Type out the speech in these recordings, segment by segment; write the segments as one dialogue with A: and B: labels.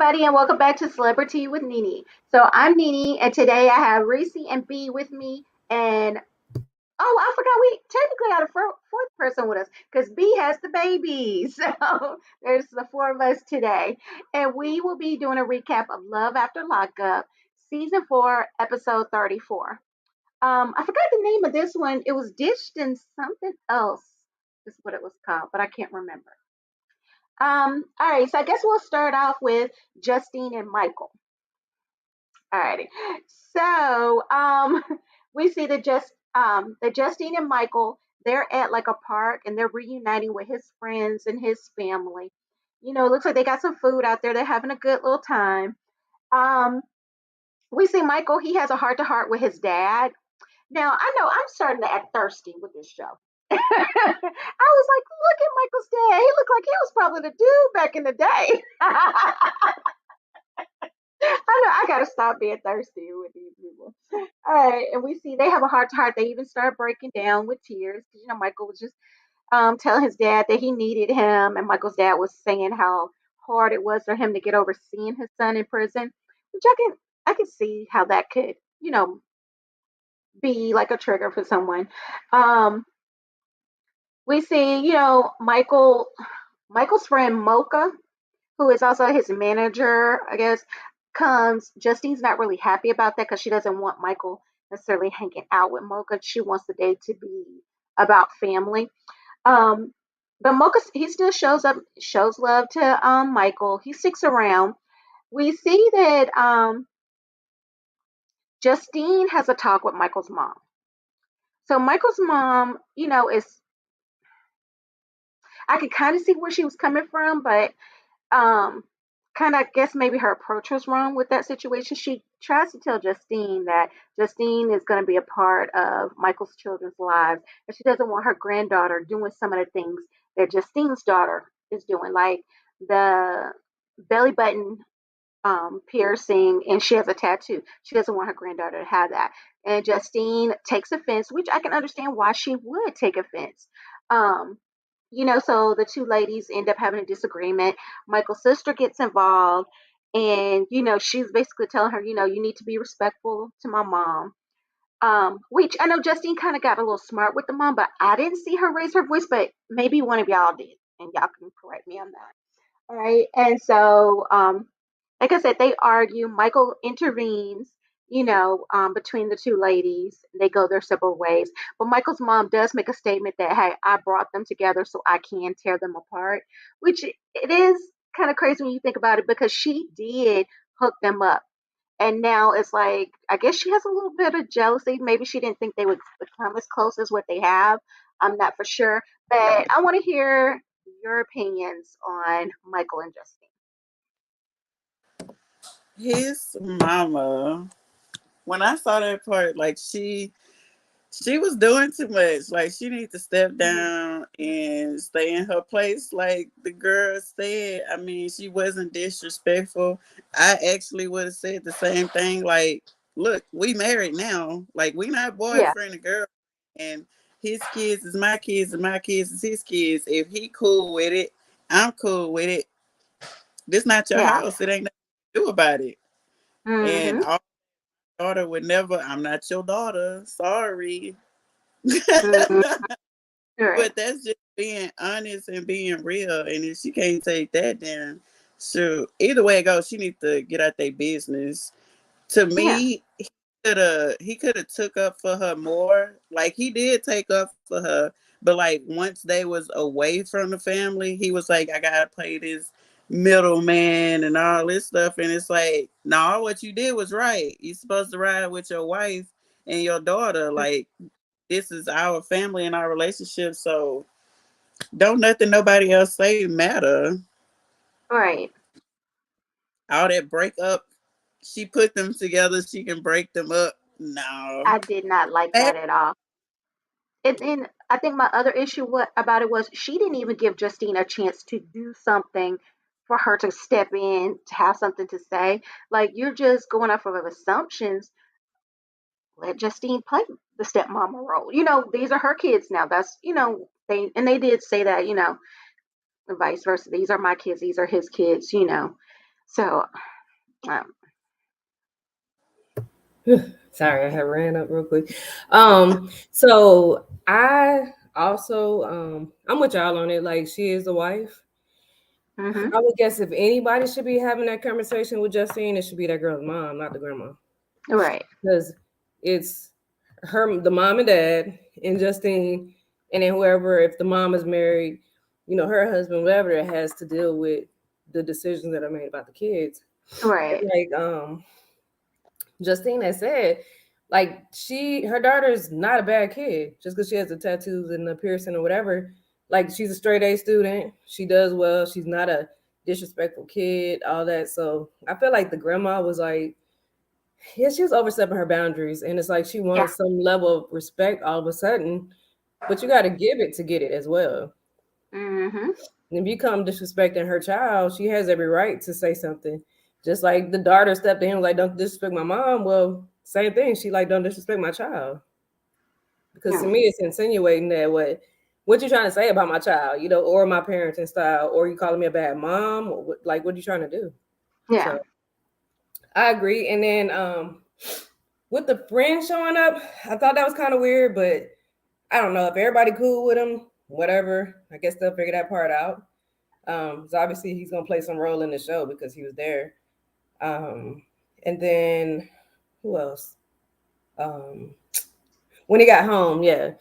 A: everybody, and welcome back to Celebrity with Nene. So I'm Nene, and today I have Reese and B with me. And oh, I forgot we technically had a fourth person with us because B has the baby. So there's the four of us today, and we will be doing a recap of Love After Lockup, season 4, episode 34. I forgot the name of this one. It was Dished and something else. Is what it was called, but I can't remember. All right, so I guess we'll start off with Justine and Michael. All righty. So we see that Justine and Michael, they're at like a park and they're reuniting with his friends and his family. It looks like they got some food out there. They're having a good little time. Um, we see Michael, he has a heart to heart with his dad. Now I know I'm starting to act thirsty with this show. I was like, look at Michael's dad. He looked like he was probably the dude back in the day. I know I gotta stop being thirsty with these people. All right, and we see they have a heart to heart. They even start breaking down with tears because Michael was just telling his dad that he needed him, and Michael's dad was saying how hard it was for him to get over seeing his son in prison, which I can see how that could be like a trigger for someone. Um, we see Michael's friend Mocha, who is also his manager, I guess, comes. Justine's not really happy about that because she doesn't want Michael necessarily hanging out with Mocha. She wants the day to be about family. Um, but Mocha, he still shows up, shows love to Michael. He sticks around. We see that Justine has a talk with Michael's mom. So Michael's mom, is I could kind of see where she was coming from, but um kind of guess maybe her approach was wrong with that situation. She tries to tell Justine that Justine is going to be a part of Michael's children's lives, and she doesn't want her granddaughter doing some of the things that Justine's daughter is doing, like the belly button piercing, and she has a tattoo. She doesn't want her granddaughter to have that, and Justine takes offense, which I can understand why she would take offense. um so the two ladies end up having a disagreement. Michael's sister gets involved, and she's basically telling her, you need to be respectful to my mom. Which I know Justine kind of got a little smart with the mom, but I didn't see her raise her voice, but maybe one of y'all did, and y'all can correct me on that. All right, and so like I said, they argue. Michael intervenes, between the two ladies. They go their separate ways. But Michael's mom does make a statement that, hey, I brought them together so I can tear them apart, which it is kind of crazy when you think about it because she did hook them up. And now it's like, I guess she has a little bit of jealousy. Maybe she didn't think they would become as close as what they have. I'm not for sure. But I want to hear your opinions on Michael and Justine.
B: His mama, when I saw that part, like she was doing too much. Like she needs to step
A: Mhm.
B: down and stay in her place. Like the girl said, I mean, she wasn't disrespectful. I actually would have said the same thing. Like, look, we married now. Like we not
A: Yeah,
B: boyfriend and girl. And his kids is my kids and my kids is his kids. If he cool with it, I'm cool with it. This not your
A: yeah.
B: house. It ain't nothing to do about it. And
A: Mhm.
B: our daughter would never, I'm not your daughter. Sorry.
A: Mhm. Right.
B: But that's just being honest and being real. And if she can't take that, then sure. Either way it goes, she needs to get out their business. To
A: Yeah.
B: me, he could have took up for her more. Like he did take up for her, but like once they was away from the family, he was like, I gotta play this middleman and all this stuff. And it's like, no, what you did was right. You're supposed to ride with your wife and your daughter. Like this is our family and our relationship. So don't nothing nobody else say matter.
A: Right.
B: All that breakup, she put them together. She can break them up. No.
A: I did not like that at all. And then I think my other issue about it was she didn't even give Justine a chance to do something for her to step in to have something to say. Like you're just going off of assumptions. Let Justine play the stepmama role. These are her kids now. That's they did say that, and vice versa. These are my kids. These are his kids. So, um,
C: Sorry, I had ran up real quick. So I also I'm with y'all on it. Like she is the wife.
A: mm-hmm,
C: I would guess if anybody should be having that conversation with Justine, it should be that girl's mom, not the grandma.
A: right,
C: Because it's the mom and dad and Justine, and then whoever, if the mom is married, her husband, whatever, it has to deal with the decisions that are made about the kids.
A: right,
C: Like Justine has said, like her daughter's not a bad kid just because she has the tattoos and the piercing or whatever. Like she's a straight A student, she does well, she's not a disrespectful kid, all that. So I feel like the grandma was like, yeah, she was overstepping her boundaries, and it's like she
A: yeah,
C: wanted some level of respect all of a sudden, but you got to give it to get it as well.
A: mm-hmm,
C: And if you come disrespecting her child, she has every right to say something. Just like the daughter stepped in, like, "Don't disrespect my mom." Well, same thing. She like, "Don't disrespect my child," because to
A: yeah,
C: me, it's insinuating that what you trying to say about my child, or my parenting style, or you calling me a bad mom, or what are you trying to do?
A: yeah,
C: So I agree. And then with the friend showing up, I thought that was kind of weird, but I don't know if everybody cool with him, whatever. I guess they'll figure that part out. So obviously he's gonna play some role in the show because he was there. Um, and then who else? Um, when he got home, yeah.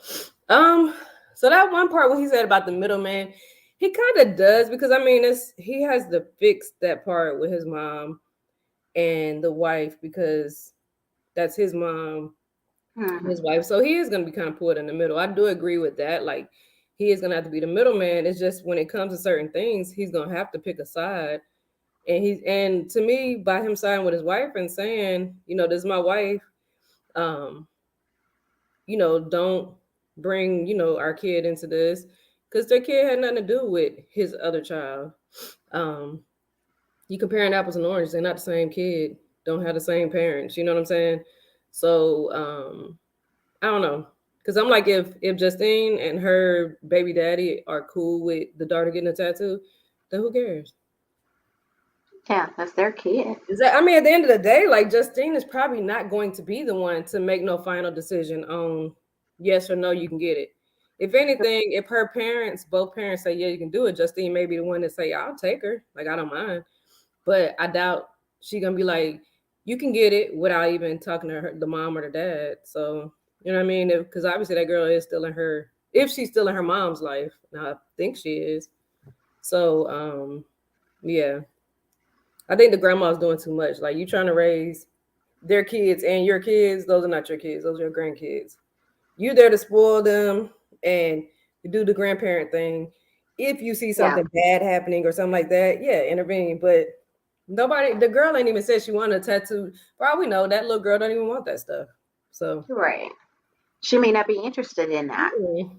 C: Um, so that one part what he said about the middleman, he kind of does because I mean he has to fix that part with his mom and the wife because that's his mom,
A: mm-hmm,
C: his wife. So he is going to be kind of put in the middle. I do agree with that. Like he is going to have to be the middleman. It's just when it comes to certain things, he's going to have to pick a side. And to me, by him siding with his wife and saying, this is my wife, um, don't bring, our kid into this because their kid had nothing to do with his other child. Um, you comparing apples and oranges, they're not the same kid, don't have the same parents, you know what I'm saying? So I don't know. Cause I'm like, if Justine and her baby daddy are cool with the daughter getting a tattoo, then who cares?
A: yeah. That's their kid.
C: Is that I mean, at the end of the day, like Justine is probably not going to be the one to make no final decision on yes or no, you can get it. If anything, if her parents, both parents say, yeah, you can do it, Justine may be the one to say, I'll take her. Like I don't mind. But I doubt she gonna be like, you can get it without even talking to the mom or the dad. So you know what I mean? Because obviously that girl is still in her. If she's still in her mom's life, now I think she is. So yeah, I think the grandma's doing too much. Like you trying to raise their kids and your kids. Those are not your kids. Those are your grandkids. You there to spoil them and to do the grandparent thing. If you see
A: Yeah,
C: something bad happening or something like that, yeah, intervene. But nobody, the girl ain't even said she wanted a tattoo. For all we know, that little girl don't even want that stuff. So,
A: right. She may not be interested in that.
C: mm,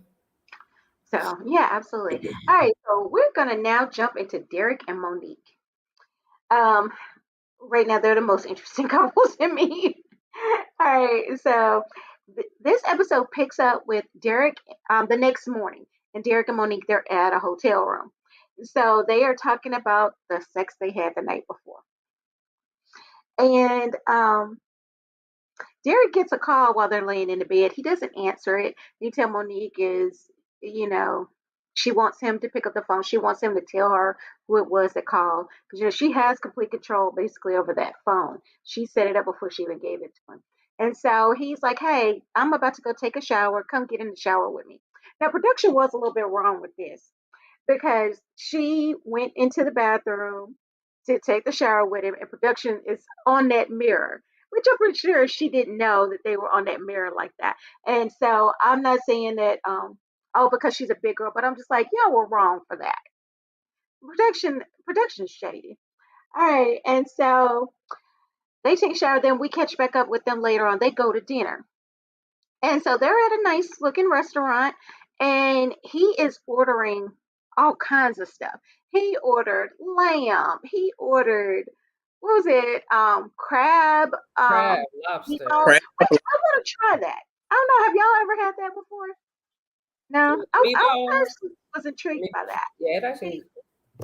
A: So, yeah, absolutely. All right, so we're gonna now jump into Derek and Monique. Um, right now they're the most interesting couples to me. All right, so this episode picks up with Derek the next morning, and Derek and Monique they're at a hotel room. So they are talking about the sex they had the night before, and Derek gets a call while they're laying in the bed. He doesn't answer it. You tell Monique is, you know, she wants him to pick up the phone. She wants him to tell her who it was that called because she has complete control basically over that phone. She set it up before she even gave it to him. And so he's like, "Hey, I'm about to go take a shower. Come get in the shower with me." Now production was a little bit wrong with this because she went into the bathroom to take the shower with him, and production is on that mirror, which I'm pretty sure she didn't know that they were on that mirror like that. And so I'm not saying that, oh, because she's a big girl, but I'm just like, y'all were wrong for that. Production's shady. All right, and so they take a shower. Then we catch back up with them later on. They go to dinner. And so they're at a nice looking restaurant and he is ordering all kinds of stuff. He ordered lamb. He ordered what was it? Crab,
C: crab, lobster,
A: meatballs,
B: Crab.
A: which I want to try that. I don't know. Have y'all ever had that before? No. I
C: meatballs.
A: personally was intrigued by that.
C: Yeah, it
A: See,
C: actually.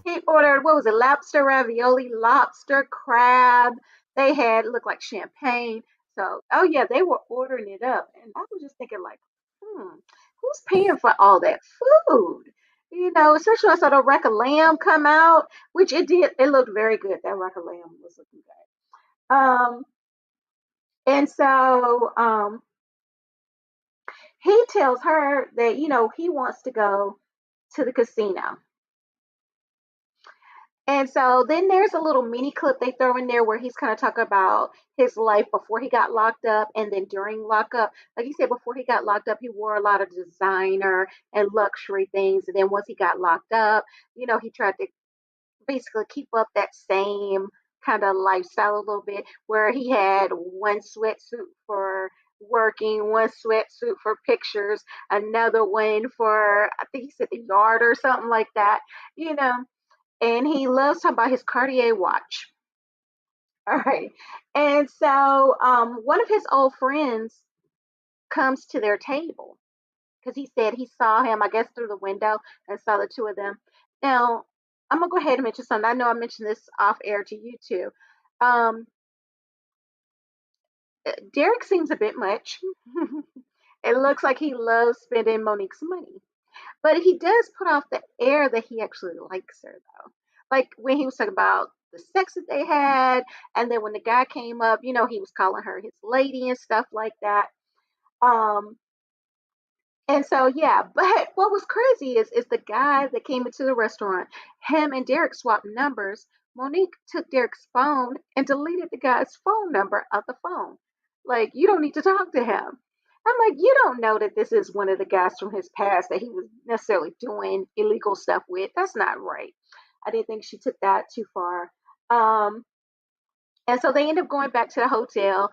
A: He ordered, what was it, lobster ravioli, lobster, crab. They had, looked like champagne. So, oh yeah, they were ordering it up. And I was just thinking, like, who's paying for all that food? Especially when I saw the rack of lamb come out, which it did. It looked very good. That rack of lamb was looking good. And so he tells her that, he wants to go to the casino. And so then there's a little mini clip they throw in there where he's kind of talking about his life before he got locked up and then during lockup. Like he said, before he got locked up, he wore a lot of designer and luxury things. And then once he got locked up, he tried to basically keep up that same kind of lifestyle a little bit where he had one sweatsuit for working, one sweatsuit for pictures, another one for, I think he said the yard or something like that, you know and he loves talking about his Cartier watch. All right. And so one of his old friends comes to their table because he said he saw him, I guess, through the window and saw the two of them. Now, I'm going to go ahead and mention something. I know I mentioned this off air to you too. Um, Derek seems a bit much. It looks like he loves spending Monique's money. But he does put off the air that he actually likes her, though. Like when he was talking about the sex that they had, and then when the guy came up, he was calling her his lady and stuff like that. Um, and so yeah, but what was crazy is the guy that came into the restaurant, him and Derek swapped numbers. Monique took Derek's phone and deleted the guy's phone number out the phone. Like, you don't need to talk to him. I'm like, you don't know that this is one of the guys from his past that he was necessarily doing illegal stuff with. That's not right. I didn't think she took that too far. Um, and so they end up going back to the hotel.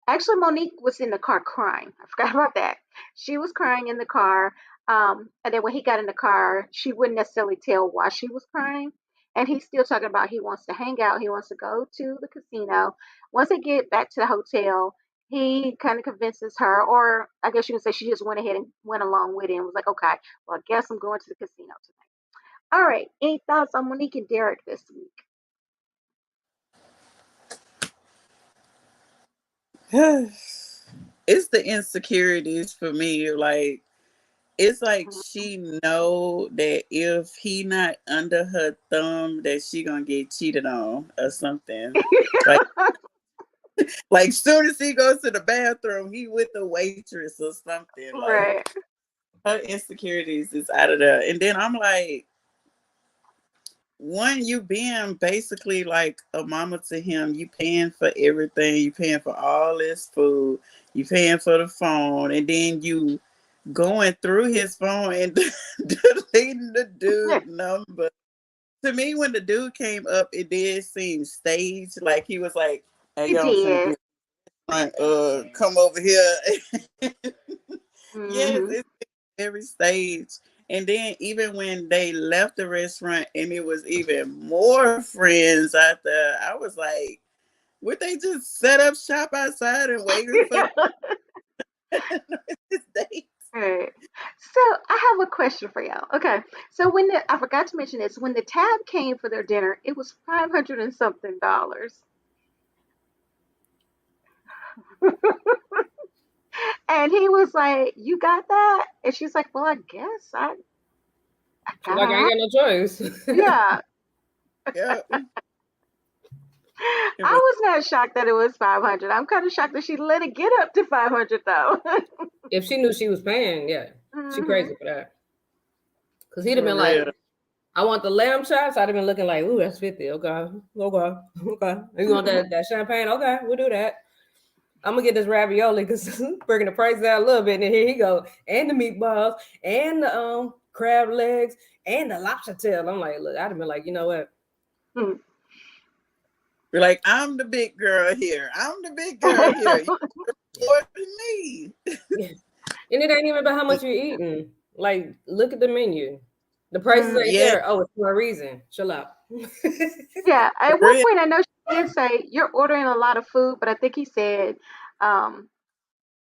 A: Actually, Monique was in the car crying. I forgot about that. She was crying in the car. And then when he got in the car, she wouldn't necessarily tell why she was crying. And he's still talking about he wants to hang out. He wants to go to the casino. Once they get back to the hotel, he kind of convinces her, or I guess you could say she just went ahead and went along with it and was like, okay, well, I guess I'm going to the casino tonight. All right. Any thoughts on Monique and Derek this week?
B: It's the insecurities for me. Like, it's like
A: Mhm.
B: she know that if he not under her thumb, that she gonna get cheated on or something. Like, soon as he goes to the bathroom, he with the waitress or something. Like,
A: Right.
B: her insecurities is out of there. And then I'm like, one, you being basically like a mama to him, you paying for everything, you paying for all this food, you paying for the phone, and then you going through his phone and deleting the dude number. To me, when the dude came up, it did seem staged. Like he was like, "Hey,
A: It
B: yo, I'm finna
A: did.
B: be come over here." Yes,
A: Hmm.
B: it's every stage. And then even when they left the restaurant and it was even more friends out there, I was like, would they just set up shop outside and waiting for this date?
A: Right. So I have a question for y'all. Okay. So I forgot to mention this, when the tab came for their dinner, it was 500 and something dollars. And he was like, "You got that?" And she's like, "Well, I guess I
C: She's like,
A: gotta
C: I
A: have
C: ain't got no choice.
A: yeah."
B: Yeah. It
A: I
B: was
A: was not shocked that it was 500. I'm kind of shocked that she let it get up to 500 though.
C: If she knew she was paying, yeah, she
A: Hmm.
C: crazy for that. Cause he'd have
B: for
C: been like,
B: real.
C: I want the lamb chops. I'd have been looking like, ooh, that's 50. Okay, okay, okay. You want that champagne? Okay, we'll do that. I'm gonna get this ravioli because bringing the price down a little bit. And here he go, and the meatballs, and the crab legs, and the lobster tail. I'm like, look, I'd have been like, you know what?
B: You're like, I'm the big girl here. I'm the big girl here. You more than me.
C: Yeah. And it ain't even about how much you're eating. Like, look at the menu. The prices ain't
B: Yeah,
C: there. Oh, it's for a reason. Chill out.
A: Yeah,
B: for
A: at one
B: real.
A: point I know she did say you're ordering a lot of food, but I think he said, um,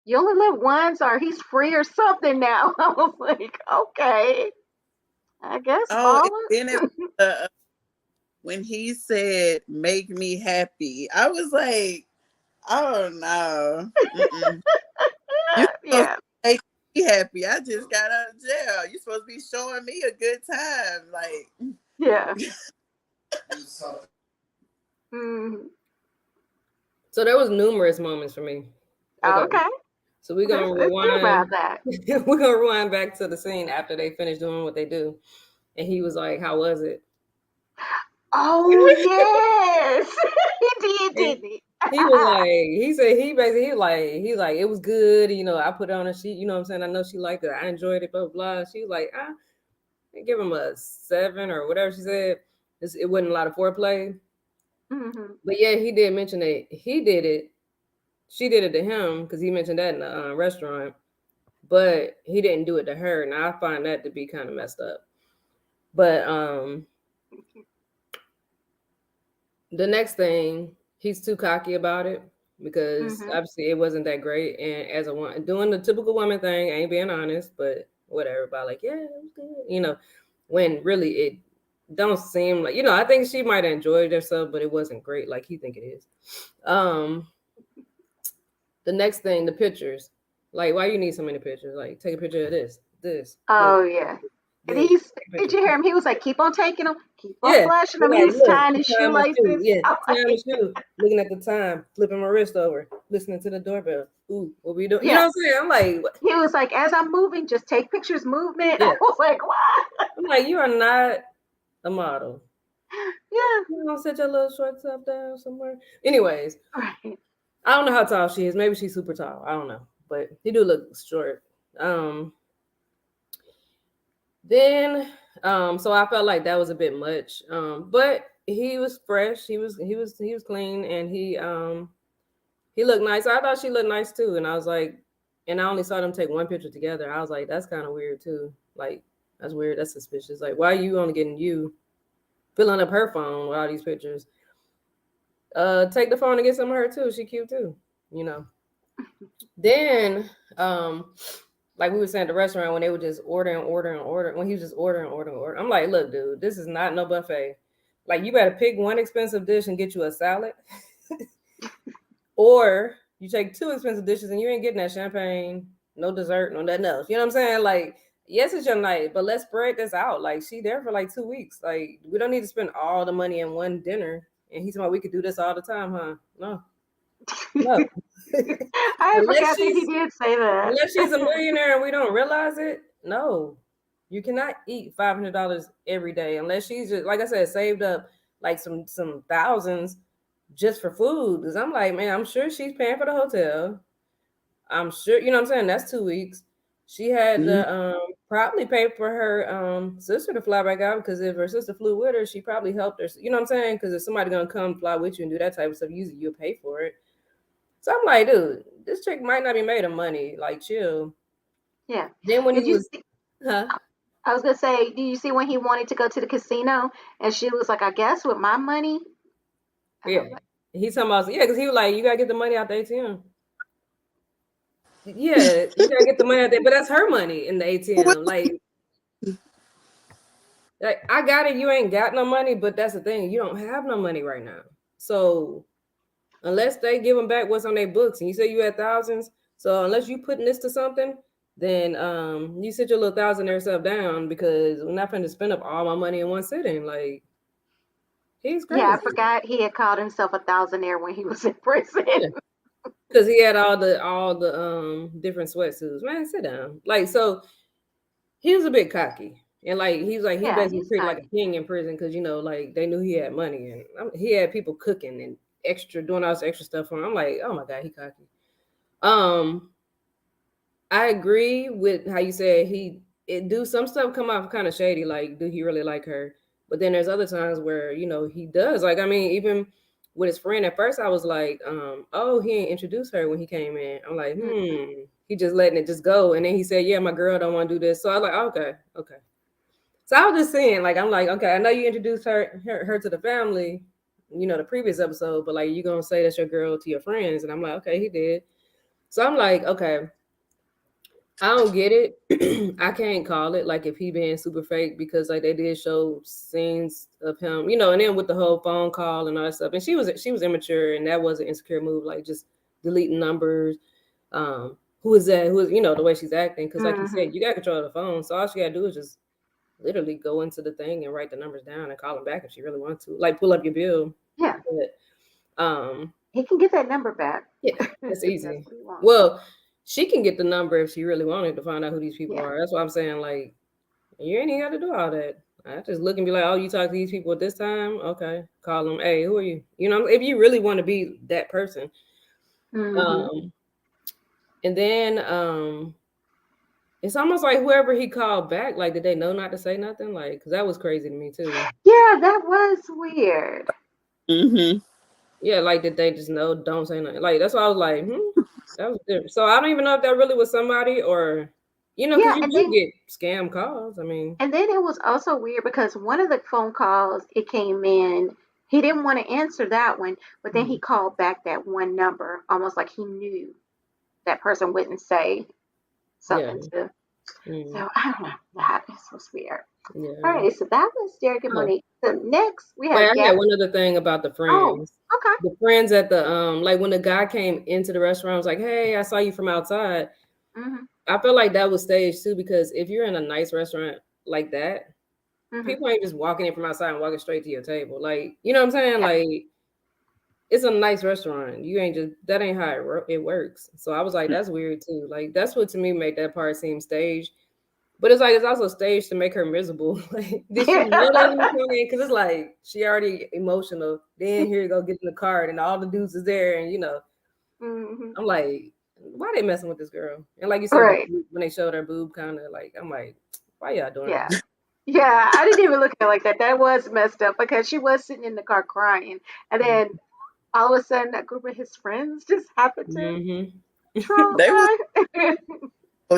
A: "You only live once," or he's free or something now. I was like, okay. I guess
B: Oh, and
A: baller.
B: then when he said "make me happy," I was like, "Oh no, mm-mm. You're supposed
A: Yeah,
B: to make me happy. I just got out of jail. You're supposed to be showing me a good time." Like,
A: yeah. Mm.
C: So there was numerous moments for me. Okay.
A: Okay.
C: So we're
A: Let's
C: gonna
A: hear
C: rewind.
A: about that.
C: We're gonna rewind back to the scene after they finished doing what they do. And he was like, "How was it?"
A: Oh yes, he did,
C: And
A: didn't he?
C: he was like, he said he basically he like it was good. You know, I put it on her. She, you know what I'm saying? I know she liked it. I enjoyed it. Blah blah. Blah. She was like, I give him a 7 or whatever she said. It wasn't a lot of foreplay,
A: Hmm.
C: but yeah, he did mention that he did it. She did it to him because he mentioned that in the restaurant, but he didn't do it to her. And I find that to be kind of messed up. But the next thing, he's too cocky about it because
A: Hmm.
C: obviously it wasn't that great. And as a woman, doing the typical woman thing, ain't being honest, but whatever. About like, yeah, it was good. You know, when really it don't seem like, you know, I think she might have enjoyed herself, but it wasn't great like he think it is. Um, the next thing, the pictures. Like, why you need so many pictures? Like, take a picture of this,
A: Oh yeah. And
C: this. Take a
A: did
C: picture.
A: you hear him? He was like, keep on taking them, keep on
C: Yeah.
A: flashing
C: You're
A: them.
C: like,
A: He's
C: look,
A: tying
C: the
A: his
C: time my shoe.
A: shoelaces.
C: Yeah.
A: I'm
C: Time my
A: like,
C: shoe. Looking at the time, flipping my wrist over, listening to the doorbell. Ooh, what we doing? You know
A: yeah.
C: what I'm saying? I'm like, what?
A: He was like, as I'm moving, just take pictures, movement. I
C: Yeah.
A: was like, what?
C: I'm like, you are not a model.
A: Yeah.
C: You don't sit your little short self down somewhere. Anyways,
A: Right.
C: I don't know how tall she is. Maybe she's super tall. I don't know. But he do look short. Then so I felt like that was a bit much. But he was fresh, he was clean, and he looked nice. I thought she looked nice too. And I was like, and I only saw them take one picture together. I was like, that's kind of weird too. Like, that's weird. That's suspicious. Like, why are you only getting you filling up her phone with all these pictures? Take the phone and get some of her too. She cute too, you know. Then, like we were saying at the restaurant when they were just order, when he was just order. I'm like, look, dude, this is not no buffet. Like, you better pick one expensive dish and get you a salad, or you take two expensive dishes and you ain't getting that champagne, no dessert, no nothing else. You know what I'm saying? Like, yes, it's your night, but let's spread this out. Like, she there for like 2 weeks. Like, we don't need to spend all the money in one dinner. And he's like, we could do this all the time, huh? No, no.
A: I
C: unless
A: forgot that he
C: she's
A: did say that.
C: unless she's a millionaire and we don't realize it, no. You cannot eat $500 every day unless she's just, like I said, saved up like some thousands just for food. Because I'm like, man, I'm sure she's paying for the hotel. I'm sure, you know what I'm saying? That's 2 weeks. She had
B: mm-hmm.
C: to probably pay for her sister to fly back out, because if her sister flew with her, she probably helped her. You know what I'm saying? Because if somebody gonna come fly with you and do that type of stuff, usually you'll pay for it. So I'm like, dude, this chick might not be made of money. Like, chill.
A: Yeah.
C: Then when he
A: Did you
C: was,
A: see?
C: huh?
A: I was gonna say, did you see when he wanted to go to the casino and she was like, I guess with my money? And
C: Yeah.
A: I'm like,
C: He's talking about, yeah, because he was like, you gotta get the money out the ATM. Yeah, you gotta get the money out there, but that's her money in the ATM. Like I got it, you ain't got no money, but that's the thing, you don't have no money right now. So unless they give them back what's on their books, and you say you had thousands, so unless you putting this to something, then you sit your little thousandaire self down, because we're not going to spend up all my money in one sitting. Like, he's
A: yeah, I
C: crazy.
A: forgot he had called himself a thousandaire when he was in prison.
C: Yeah. Because he had all the different sweatsuits. Man, sit down. Like, so he was a bit cocky. And like he
A: Yeah,
C: basically
A: he's
C: treated like
A: cocky.
C: a king in prison, because like they knew he had money, and he had people cooking and doing all this extra stuff for him. I'm like, oh my god, he cocky. I agree with how you said it do some stuff come off kind of shady. Like, do he really like her? But then there's other times where he does. Like, I mean, even with his friend, at first I was like, oh, he ain't introduced her when he came in. I'm like,
A: Mm-hmm.
C: he just letting it just go. And then he said, yeah, my girl don't want to do this. So I was like, okay. So I was just saying, like, I'm like, okay, I know you introduced her to the family, the previous episode, but like, you gonna say that's your girl to your friends? And I'm like, okay, he did. So I'm like, okay. I don't get it. I can't call it like if he being super fake because like they did show scenes of him, and then with the whole phone call and all that stuff. And she was immature and that was an insecure move, like just deleting numbers. Who is that? Who is the way she's acting? Because like you said, you got control of the phone, so all she gotta do is just literally go into the thing and write the numbers down and call them back if she really wants to. Like pull up your bill.
A: Yeah.
C: But,
A: he can get that number back.
C: Yeah, that's easy. Well, she can get the number if she really wanted to find out who these people are. That's what I'm saying. Like, you ain't even got to do all that. I just look and be like, oh, you talk to these people at this time? Okay. Call them. Hey, who are you? If you really want to be that person. And then it's almost like whoever he called back, like, did they know not to say nothing? Like, because that was crazy to me too.
A: Yeah, that was weird.
C: Yeah, like, did they just know don't say nothing? Like, that's why I was like, that was different. So I don't even know if that really was somebody or, because you do get scam calls. I mean.
A: And then it was also weird because one of the phone calls, it came in, he didn't want to answer that one, but then he called back that one number, almost like he knew that person wouldn't say something to. So I don't know. That was weird. Yeah. All right, so that was Derek and Monique. So next we have.
C: I had one other thing about the friends.
A: Oh, okay.
C: The friends at the like when the guy came into the restaurant, I was like, "Hey, I saw you from outside." I feel like that was staged too because if you're in a nice restaurant like that, people ain't just walking in from outside and walking straight to your table. Like, you know what I'm saying? Like, it's a nice restaurant. You ain't just that ain't how it works. So I was like, that's weird too. Like, that's what to me made that part seem staged. But it's like it's also staged to make her miserable. Like, did she really? Because it's like she already emotional. Then here you go, get in the card, and all the dudes is there, and I'm like, why they messing with this girl? And like you said, when they showed her boob, kind of like, I'm like, why y'all doing that?
A: Yeah, I didn't even look at it like that. That was messed up because she was sitting in the car crying, and then all of a sudden, a group of his friends just happened to troll her.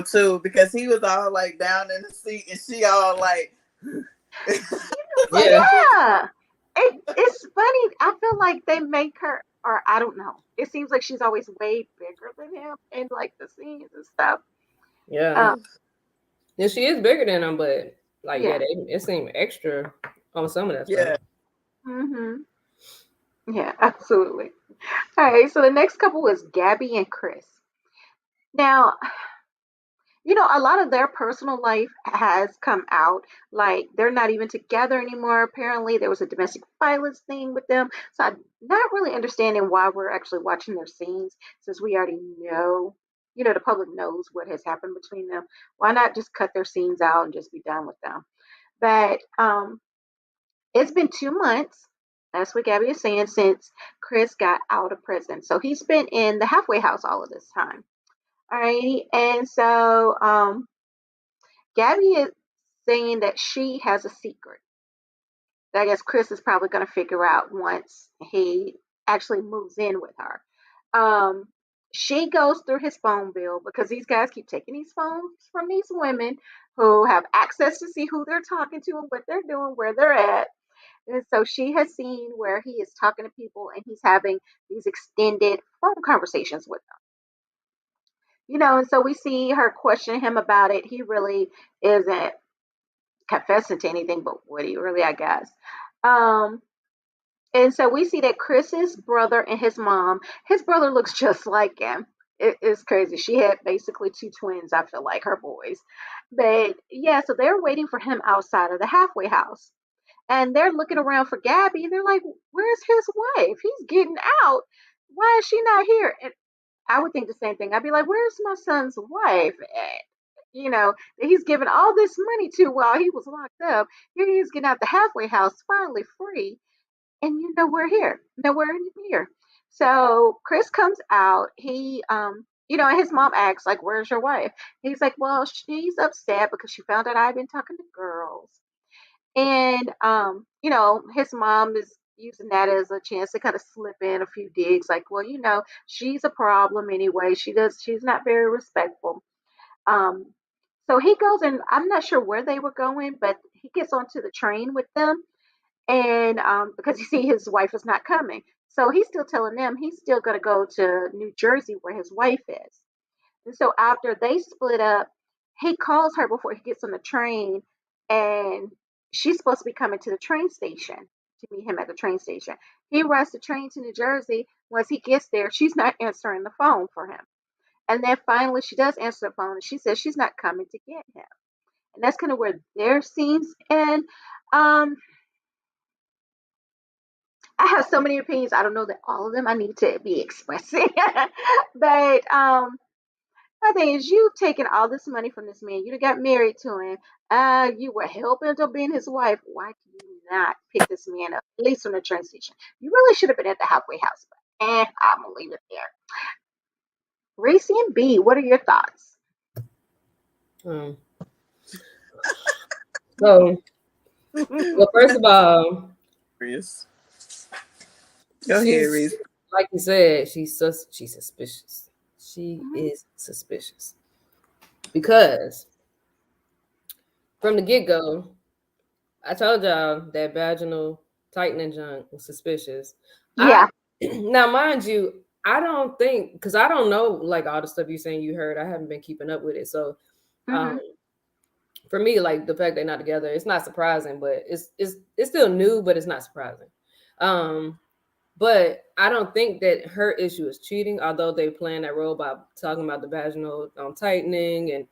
B: Too, because he was all like down in the seat and she all like
A: yeah. It's funny. I feel like they make her, or I don't know. It seems like she's always way bigger than him in like the scenes and stuff.
C: Yeah. Yeah, she is bigger than him, but like it seemed extra on some of that stuff.
A: Yeah, absolutely. All right, so the next couple was Gabby and Chris. Now, a lot of their personal life has come out. Like, they're not even together anymore. Apparently, there was a domestic violence thing with them. So I'm not really understanding why we're actually watching their scenes since we already know, the public knows what has happened between them. Why not just cut their scenes out and just be done with them? But it's been 2 months. That's what Gabby is saying since Chris got out of prison. So he's been in the halfway house all of this time. All right. And so Gabby is saying that she has a secret that I guess Chris is probably going to figure out once he actually moves in with her. She goes through his phone bill because these guys keep taking these phones from these women who have access to see who they're talking to and what they're doing, where they're at. And so she has seen where he is talking to people and he's having these extended phone conversations with them. And so we see her question him about it. He really isn't confessing to anything but what he really, I guess. And so we see that Chris's brother and his brother looks just like him. It's crazy. She had basically two twins, I feel like, her boys. But yeah, so they're waiting for him outside of the halfway house. And they're looking around for Gabby. They're like, where's his wife? He's getting out. Why is she not here? And I would think the same thing. I'd be like, where's my son's wife at? That he's given all this money to while he was locked up. Here he is getting out the halfway house, finally free. And we're here. Nowhere here. So Chris comes out. He, and his mom asks, like, where's your wife? He's like, well, she's upset because she found out I've been talking to girls. And, his mom is using that as a chance to kind of slip in a few digs, like, well, she's a problem anyway. She's not very respectful. So he goes and I'm not sure where they were going, but he gets onto the train with them. And because you see his wife is not coming. So he's still telling them he's still going to go to New Jersey where his wife is. And so after they split up, he calls her before he gets on the train, and she's supposed to be coming to the train station to meet him at the train station. He rides the train to New Jersey. Once he gets there, she's not answering the phone for him. And then finally, she does answer the phone, and she says she's not coming to get him. And that's kind of where their scenes end. Um, I have so many opinions. I don't know that all of them I need to be expressing, but my thing is, you've taken all this money from this man. You got married to him. You were helping to being his wife. Why can you not pick this man up, at least from the train station? You really should have been at the halfway house. But I'm gonna leave it there. Racy and B, what are your thoughts?
C: So, well, first of all,
B: Reese. Go ahead, Reese.
C: Like you said, she's suspicious. She is suspicious because from the get-go, I told y'all that vaginal tightening junk was suspicious.
A: Yeah.
C: Now, mind you, I don't think, because I don't know like all the stuff you're saying you heard. I haven't been keeping up with it. So for me, like the fact they're not together, it's not surprising, but it's still new, but it's not surprising. But I don't think that her issue is cheating, although they playing that role by talking about the vaginal tightening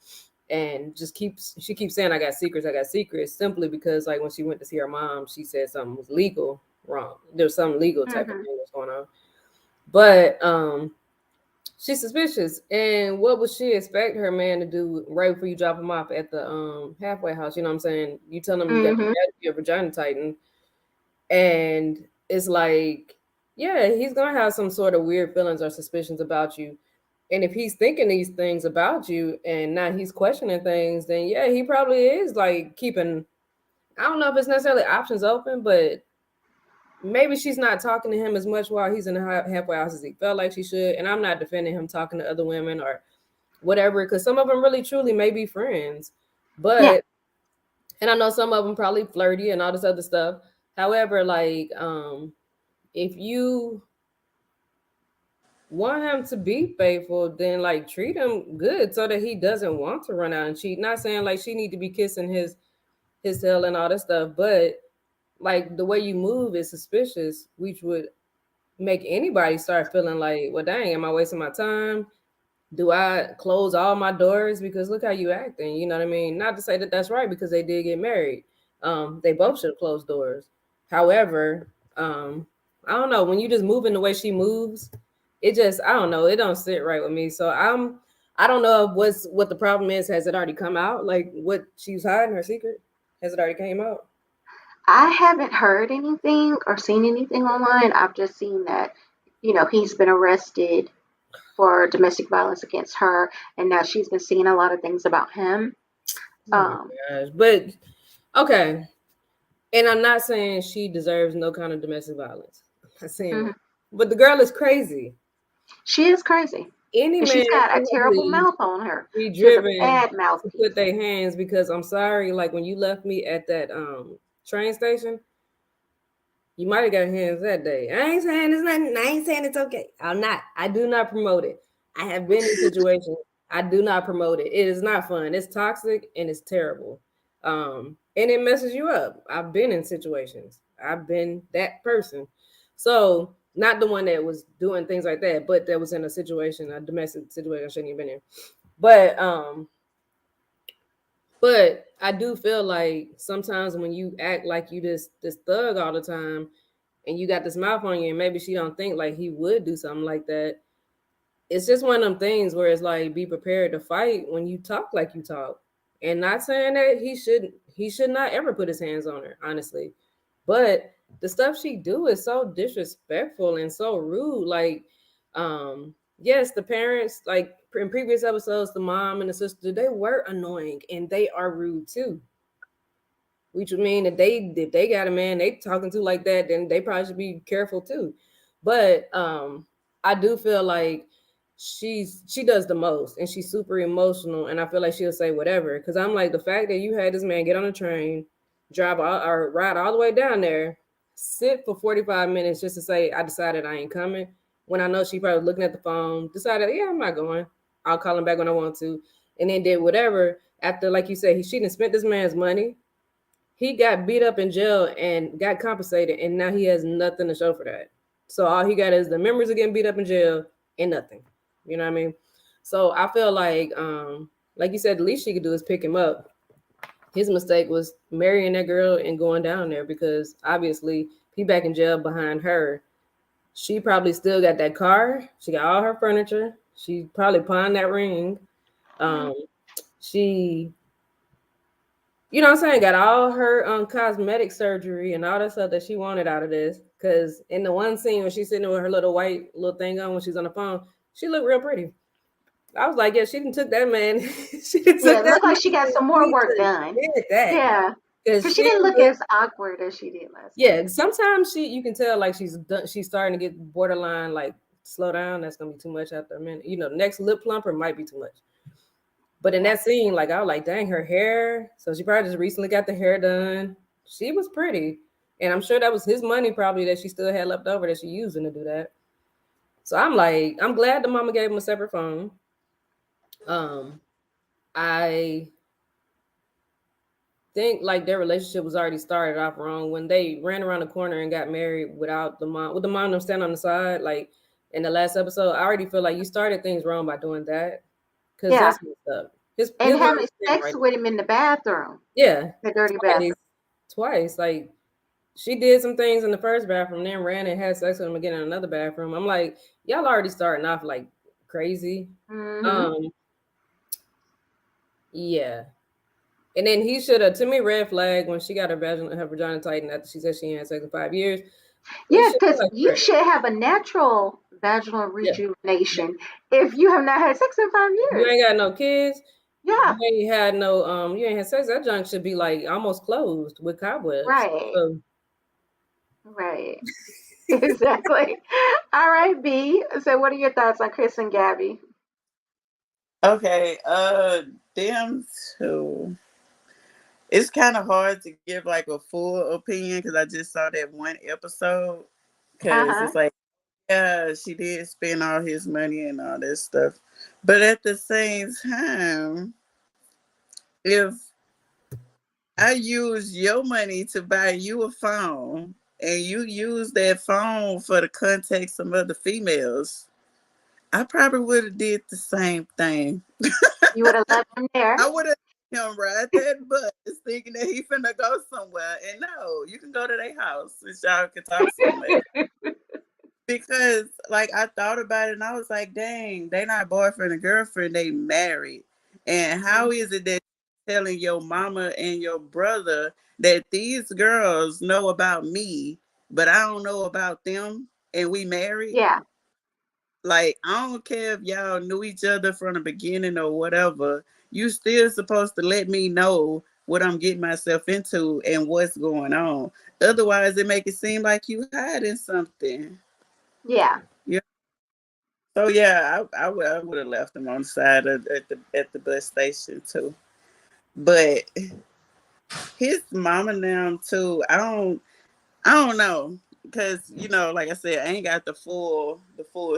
C: and she keeps saying I got secrets, simply because like when she went to see her mom, she said something was legal wrong. There's some legal type of thing that's going on. But she's suspicious. And what would she expect her man to do right before you drop him off at the halfway house? You know what I'm saying? You tell him you got your vagina tightened, and it's like, yeah, he's gonna have some sort of weird feelings or suspicions about you. And if he's thinking these things about you and now he's questioning things, then yeah, he probably is like keeping, I don't know if it's necessarily options open, but maybe she's not talking to him as much while he's in the halfway house as he felt like she should. And I'm not defending him talking to other women or whatever, because some of them really truly may be friends. But and I know some of them probably flirty and all this other stuff. However, like if you want him to be faithful, then like treat him good so that he doesn't want to run out and cheat. Not saying like she need to be kissing his tail and all that stuff, but like the way you move is suspicious, which would make anybody start feeling like, well, dang, am I wasting my time? Do I close all my doors? Because look how you acting, you know what I mean? Not to say that that's right, because they did get married. They both should have closed doors. However, I don't know, when you just moving the way she moves, it just, I don't know, it don't sit right with me. So I don't know what the problem is. Has it already come out? Like what she's hiding, her secret? Has it already came out?
A: I haven't heard anything or seen anything online. I've just seen that, he's been arrested for domestic violence against her, and now she's been seeing a lot of things about him.
C: But okay, and I'm not saying she deserves no kind of domestic violence. I'm not saying, but the girl is crazy.
A: She is crazy.
C: Any man,
A: she's got a terrible mouth on her.
C: Be driven
A: a bad mouth
C: to put their hands, because I'm sorry, like when you left me at that train station, you might have got hands that day. I ain't saying it's nothing. I ain't saying it's okay. I do not promote it. I have been in situations. I do not promote it. It is not fun. It's toxic and it's terrible. And it messes you up. I've been in situations. I've been that person. So not the one that was doing things like that, but that was in a situation, a domestic situation I shouldn't have been in. But I do feel like sometimes when you act like you this thug all the time and you got this mouth on you, and maybe she don't think like he would do something like that. It's just one of them things where it's like, be prepared to fight when you talk like you talk. And not saying that he should not ever put his hands on her, honestly. But the stuff she do is so disrespectful and so rude. Like, yes, the parents, like in previous episodes, the mom and the sister, they were annoying and they are rude too. Which would mean that if they got a man they talking to like that, then they probably should be careful too. But I do feel like she does the most, and she's super emotional, and I feel like she'll say whatever. Because I'm like, the fact that you had this man get on a train, ride all the way down there, sit for 45 minutes just to say, I decided I ain't coming, when I know she probably looking at the phone, decided, yeah, I'm not going. I'll call him back when I want to. And then did whatever after, like you said, she didn't spent this man's money. He got beat up in jail and got compensated, and now he has nothing to show for that. So all he got is the memories of getting beat up in jail and nothing. You know what I mean? So I feel like you said, the least she could do is pick him up. His mistake was marrying that girl and going down there, because obviously he back in jail behind her. She probably still got that car. She got all her furniture. She probably pawned that ring. She, you know what I'm saying, got all her cosmetic surgery and all that stuff that she wanted out of this. Because in the one scene when she's sitting with her little white little thing on when she's on the phone, she looked real pretty. I was like, yeah, she didn't took that man. She didn't
A: took that. It looked like she got some more work done. Yeah. Because she didn't look as awkward as she did last
C: time. Sometimes you can tell like she's starting to get borderline, like, slow down. That's gonna be too much after a minute. You know, the next lip plumper might be too much. But in that scene, like, I was like, dang, her hair. So she probably just recently got the hair done. She was pretty. And I'm sure that was his money probably that she still had left over that she using to do that. So I'm like, I'm glad the mama gave him a separate phone. I think like their relationship was already started off wrong when they ran around the corner and got married without the mom, with the mom them standing on the side. Like in the last episode, I already feel like you started things wrong by doing that. Because that's messed up. His
A: having sex with him in the bathroom.
C: Yeah.
A: The dirty bathroom.
C: Twice. Like, she did some things in the first bathroom, then ran and had sex with him again in another bathroom. I'm like, y'all already starting off like crazy.
A: Mm-hmm.
C: Yeah. And then he should have, to me, red flag when she got her vagina tightened after she said she had sex in 5 years.
A: Yeah, because you should have a natural vaginal rejuvenation if you have not had sex in 5 years.
C: You ain't got no kids.
A: Yeah.
C: You ain't had no you ain't had sex. That junk should be like almost closed with cobwebs.
A: Right.
C: So.
A: Right. Exactly. All right, B. So what are your thoughts on Chris and Gabby?
B: Okay, them two. It's kind of hard to give like a full opinion because I just saw that one episode. Because it's like, yeah, she did spend all his money and all that stuff. But at the same time, if I use your money to buy you a phone and you use that phone for the contact some other females, I probably would have did the same thing.
A: You would have left him there.
B: I would have him ride that bus thinking that he finna go somewhere. And no, you can go to their house and y'all can talk somewhere. Because like I thought about it and I was like, dang, they not boyfriend and girlfriend, they married. And how is it that telling your mama and your brother that these girls know about me, but I don't know about them and we married?
A: Yeah.
B: Like, I don't care if y'all knew each other from the beginning or whatever. You still supposed to let me know what I'm getting myself into and what's going on. Otherwise, it make it seem like you hiding something.
A: Yeah.
B: Yeah. So yeah, I would have left him on the side at the bus station too. But his mama now too. I don't know. Because, you know, like I said, I ain't got the full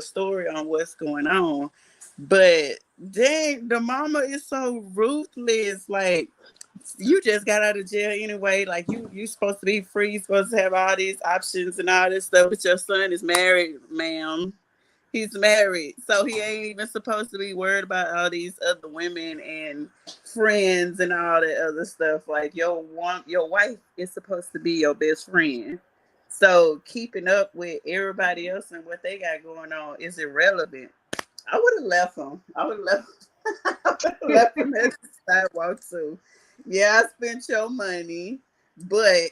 B: story on what's going on. But dang, the mama is so ruthless. Like, you just got out of jail anyway. Like, you supposed to be free. You're supposed to have all these options and all this stuff. But your son is married, ma'am. He's married. So he ain't even supposed to be worried about all these other women and friends and all that other stuff. Like, your wife is supposed to be your best friend. So keeping up with everybody else and what they got going on is irrelevant. I would have left him. I would have left him at the sidewalk too. Yeah, I spent your money, but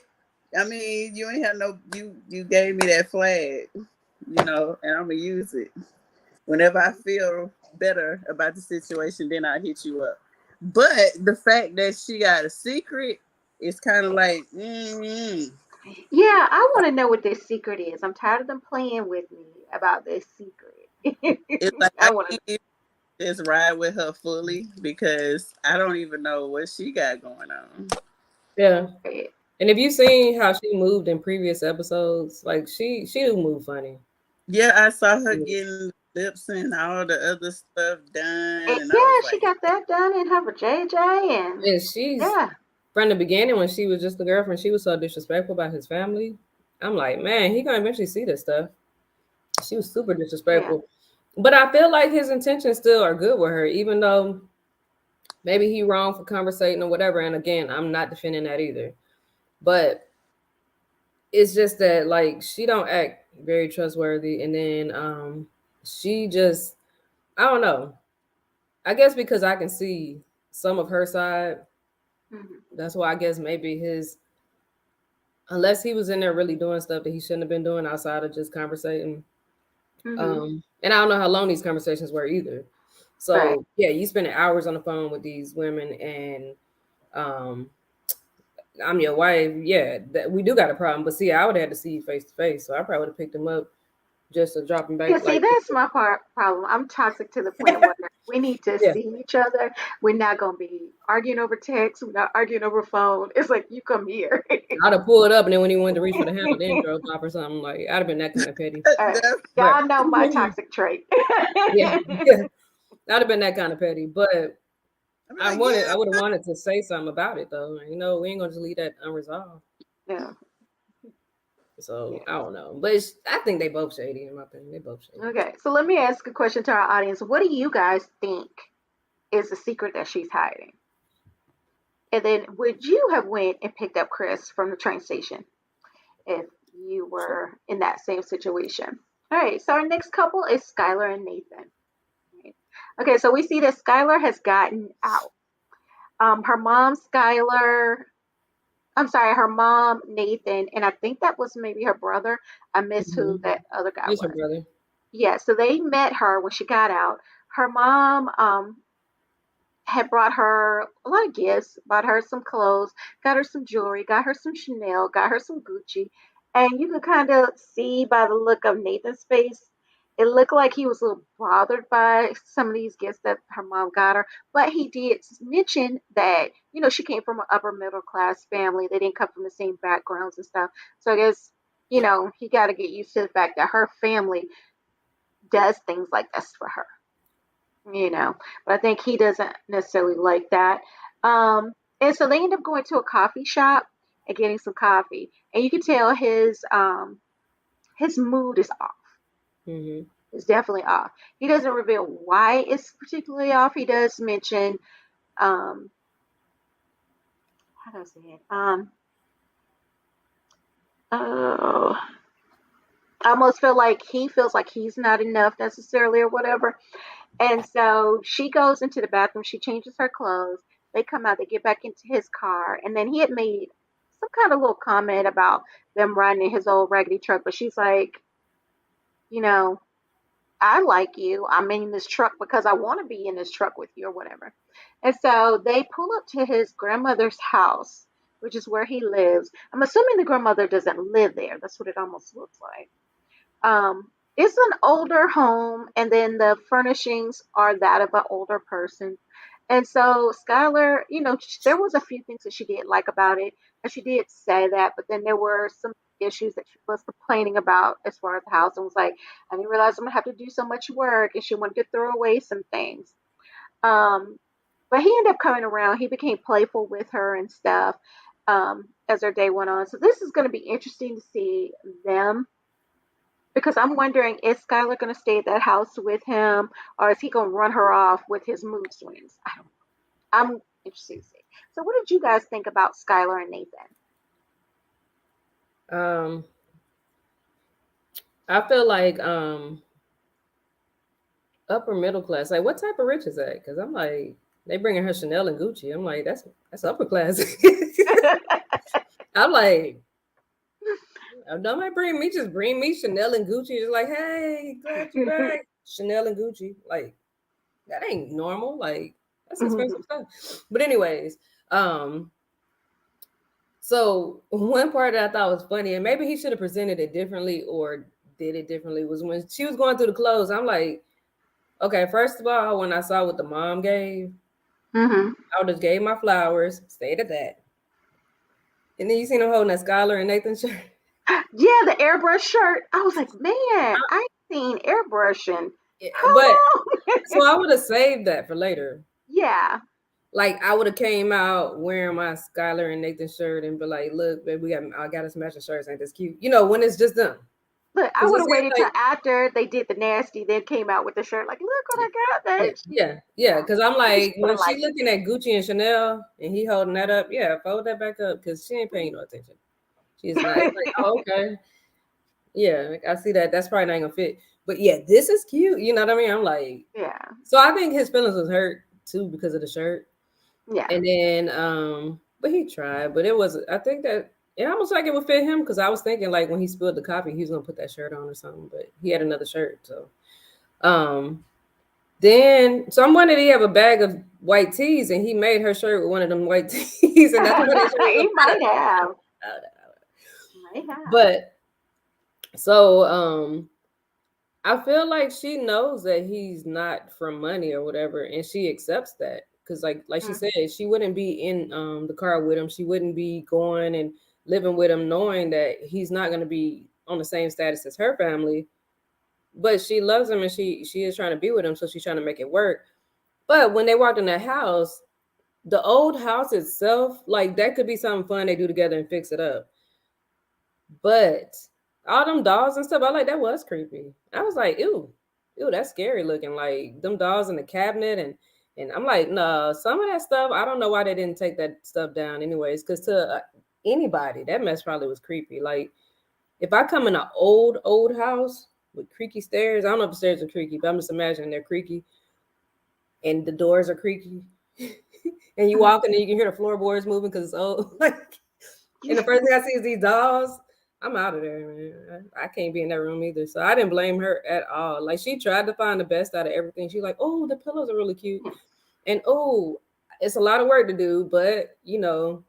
B: I mean, you ain't have no. You gave me that flag, you know, and I'm gonna use it whenever I feel better about the situation. Then I hit you up. But the fact that she got a secret is kind of like.
A: Yeah, I want to know what this secret is. I'm tired of them playing with me about this secret.
B: It's like I can't just ride with her fully because I don't even know what she got going on.
C: Yeah. And if you seen how she moved in previous episodes, like she do move funny.
B: Yeah, I saw her getting lips and all the other stuff done,
A: And
B: and I
A: yeah,
B: was
A: she
B: like,
A: got that done in her JJ, and
C: And she's
A: yeah,
C: from the beginning when she was just the girlfriend, she was so disrespectful about his family. I'm like, man, he gonna eventually see this stuff. She was super
A: yeah,
C: disrespectful. But I feel like his intentions still are good with her, even though maybe he wrong for conversating or whatever. And again, I'm not defending that either. But it's just that like she don't act very trustworthy. And then she just I don't know. I guess because I can see some of her side.
A: hmm
C: That's why I guess maybe his unless he was in there really doing stuff that he shouldn't have been doing outside of just conversating.
A: hmm
C: And I don't know how long these conversations were either.
A: right.
C: So yeah, you spending hours on the phone with these women and um I'm your wife. Yeah, that we do got a problem. But see, I would have had to see you face to face. So I probably would have picked him up just to drop him
A: Yeah,
C: back
A: see,
C: like
A: that's my problem. I'm toxic to the point where we need to
C: yeah.
A: see each other. We're not gonna be arguing over text. We're not arguing over phone. It's like you come here.
C: I'd have pulled up and then when he wanted to reach for the handle, then drove off or something like I'd have been that kind of petty.
B: that's
C: But
A: Y'all know my toxic trait.
C: yeah, yeah. I'd have been that kind of petty. But
B: I'm
C: I
B: like, yeah,
C: would have wanted to say something about it though. You know, we ain't gonna just leave that unresolved.
A: Yeah,
C: So I
A: yeah.
C: don't know. But I think they both shady in my opinion. They both shady.
A: Okay, so let me ask a question to our audience. What do you guys think is the secret that she's hiding? And then, would you have went and picked up Chris from the train station if you
C: Sure.
A: were in that same situation? All right, so our next couple is Skylar and Nathan. Okay, so we see that Skylar has gotten out. Her mom, Skylar, I'm sorry, her mom, Nathan, and I think that was maybe her brother. I miss who
C: Mm-hmm.
A: that other guy
C: It's her
A: was.
C: brother.
A: Yeah, so they met her when she got out. Her mom had brought her a lot of gifts, bought her some clothes, got her some jewelry, got her some Chanel, got her some Gucci. And you could kind of see by the look of Nathan's face, it looked like he was a little bothered by some of these gifts that her mom got her. But he did mention that, she came from an upper middle class family. They didn't come from the same backgrounds and stuff. So I guess, he got to get used to the fact that her family does things like this for her but I think he doesn't necessarily like that. And so they end up going to a coffee shop and getting some coffee, and you can tell his mood is off.
C: Mm-hmm.
A: It's definitely off. He doesn't reveal why it's particularly off. He does mention um, how do I say it? Oh, I almost feel like he feels like he's not enough necessarily or whatever. And so she goes into the bathroom, she changes her clothes. They come out, they get back into his car, and then he had made some kind of little comment about them riding in his old raggedy truck. But she's like, you know, I like you. I'm in this truck because I want to be in this truck with you or whatever. And so they pull up to his grandmother's house, which is where he lives. I'm assuming the grandmother doesn't live there. That's what it almost looks like. It's an older home, and then the furnishings are that of an older person. And so Skylar, there was a few things that she did like about it, and she did say that, but then there were some issues that she was complaining about as far as the house, and was like, I didn't realize I'm gonna have to do so much work, and she wanted to throw away some things. Um, but he ended up coming around. He became playful with her and stuff as their day went on. So this is going to be interesting to see them because I'm wondering, is Skylar going to stay at that house with him, or is he going to run her off with his mood swings? I don't know. I'm interested to see. So, what did you guys think about Skylar and Nathan?
C: Um, I feel like upper middle class. Like, what type of rich is that? Because I'm like, they bringing her Chanel and Gucci. I'm like, that's upper class. I'm like, don't they bring me? Just bring me Chanel and Gucci. It's like, hey, glad you're back. Chanel and Gucci. Like, that ain't normal. Like, that's expensive stuff. But anyways, so one part that I thought was funny, and maybe he should have presented it differently or did it differently, was when she was going through the clothes. I'm like, okay, first of all, when I saw what the mom gave,
A: Mm-hmm.
C: I just gave my flowers, stayed at that. And then you seen him holding that Skylar and Nathan shirt.
A: Yeah, the airbrush shirt. I was like, man, I seen airbrushing
C: But
A: How
C: so I would have saved that for later.
A: Yeah.
C: Like I would have came out wearing my Skylar and Nathan shirt and be like, "Look, baby, I got us matching shirts. Ain't this cute?" You know, when it's just them.
A: Look, I
C: Because
A: would
C: it
A: have
C: seems
A: waited till
C: like,
A: after they did the nasty, then came out with the shirt. Like, look what I got, bitch.
C: yeah. Because I'm
A: Maybe she
C: like,
A: would
C: when
A: have
C: she
A: liked it.
C: looking at Gucci and Chanel and he holding that up, yeah, fold that back up because she ain't paying no attention. She's not. It's like, oh, okay. Yeah, like, I see that. That's probably not gonna fit. But yeah, this is cute. You know what I mean? I'm like,
A: Yeah.
C: so I think his feelings was hurt too because of the shirt.
A: Yeah.
C: And then but he tried, but it was I think that it almost like it would fit him because I was thinking like when he spilled the coffee, he was gonna put that shirt on or something, but he had another shirt. So then someone did he have a bag of white tees and he made her shirt with one of them white tees, and that's what his shirt
A: He
C: was.
A: might have. Might have.
C: But so I feel like she knows that he's not from money or whatever, and she accepts that because, like she said, she wouldn't be in the car with him. She wouldn't be going and living with him, knowing that he's not going to be on the same status as her family. But she loves him, and she is trying to be with him, so she's trying to make it work. But when they walked in that house, the old house itself, like that could be something fun they do together and fix it up. But all them dolls and stuff, I like that was creepy. I was like, ew, that's scary looking. Like them dolls in the cabinet and I'm like, no, some of that stuff, I don't know why they didn't take that stuff down anyways. Because to anybody, that mess probably was creepy. Like if I come in an old house with creaky stairs, I don't know if the stairs are creaky, but I'm just imagining they're creaky and the doors are creaky. And you walk in and you can hear the floorboards moving because it's old. Like, and the first thing I see is these dolls. I'm out of there, man. I can't be in that room either. So I didn't blame her at all. Like she tried to find the best out of everything. She's like, oh, the pillows are really cute. And oh, it's a lot of work to do, but you know,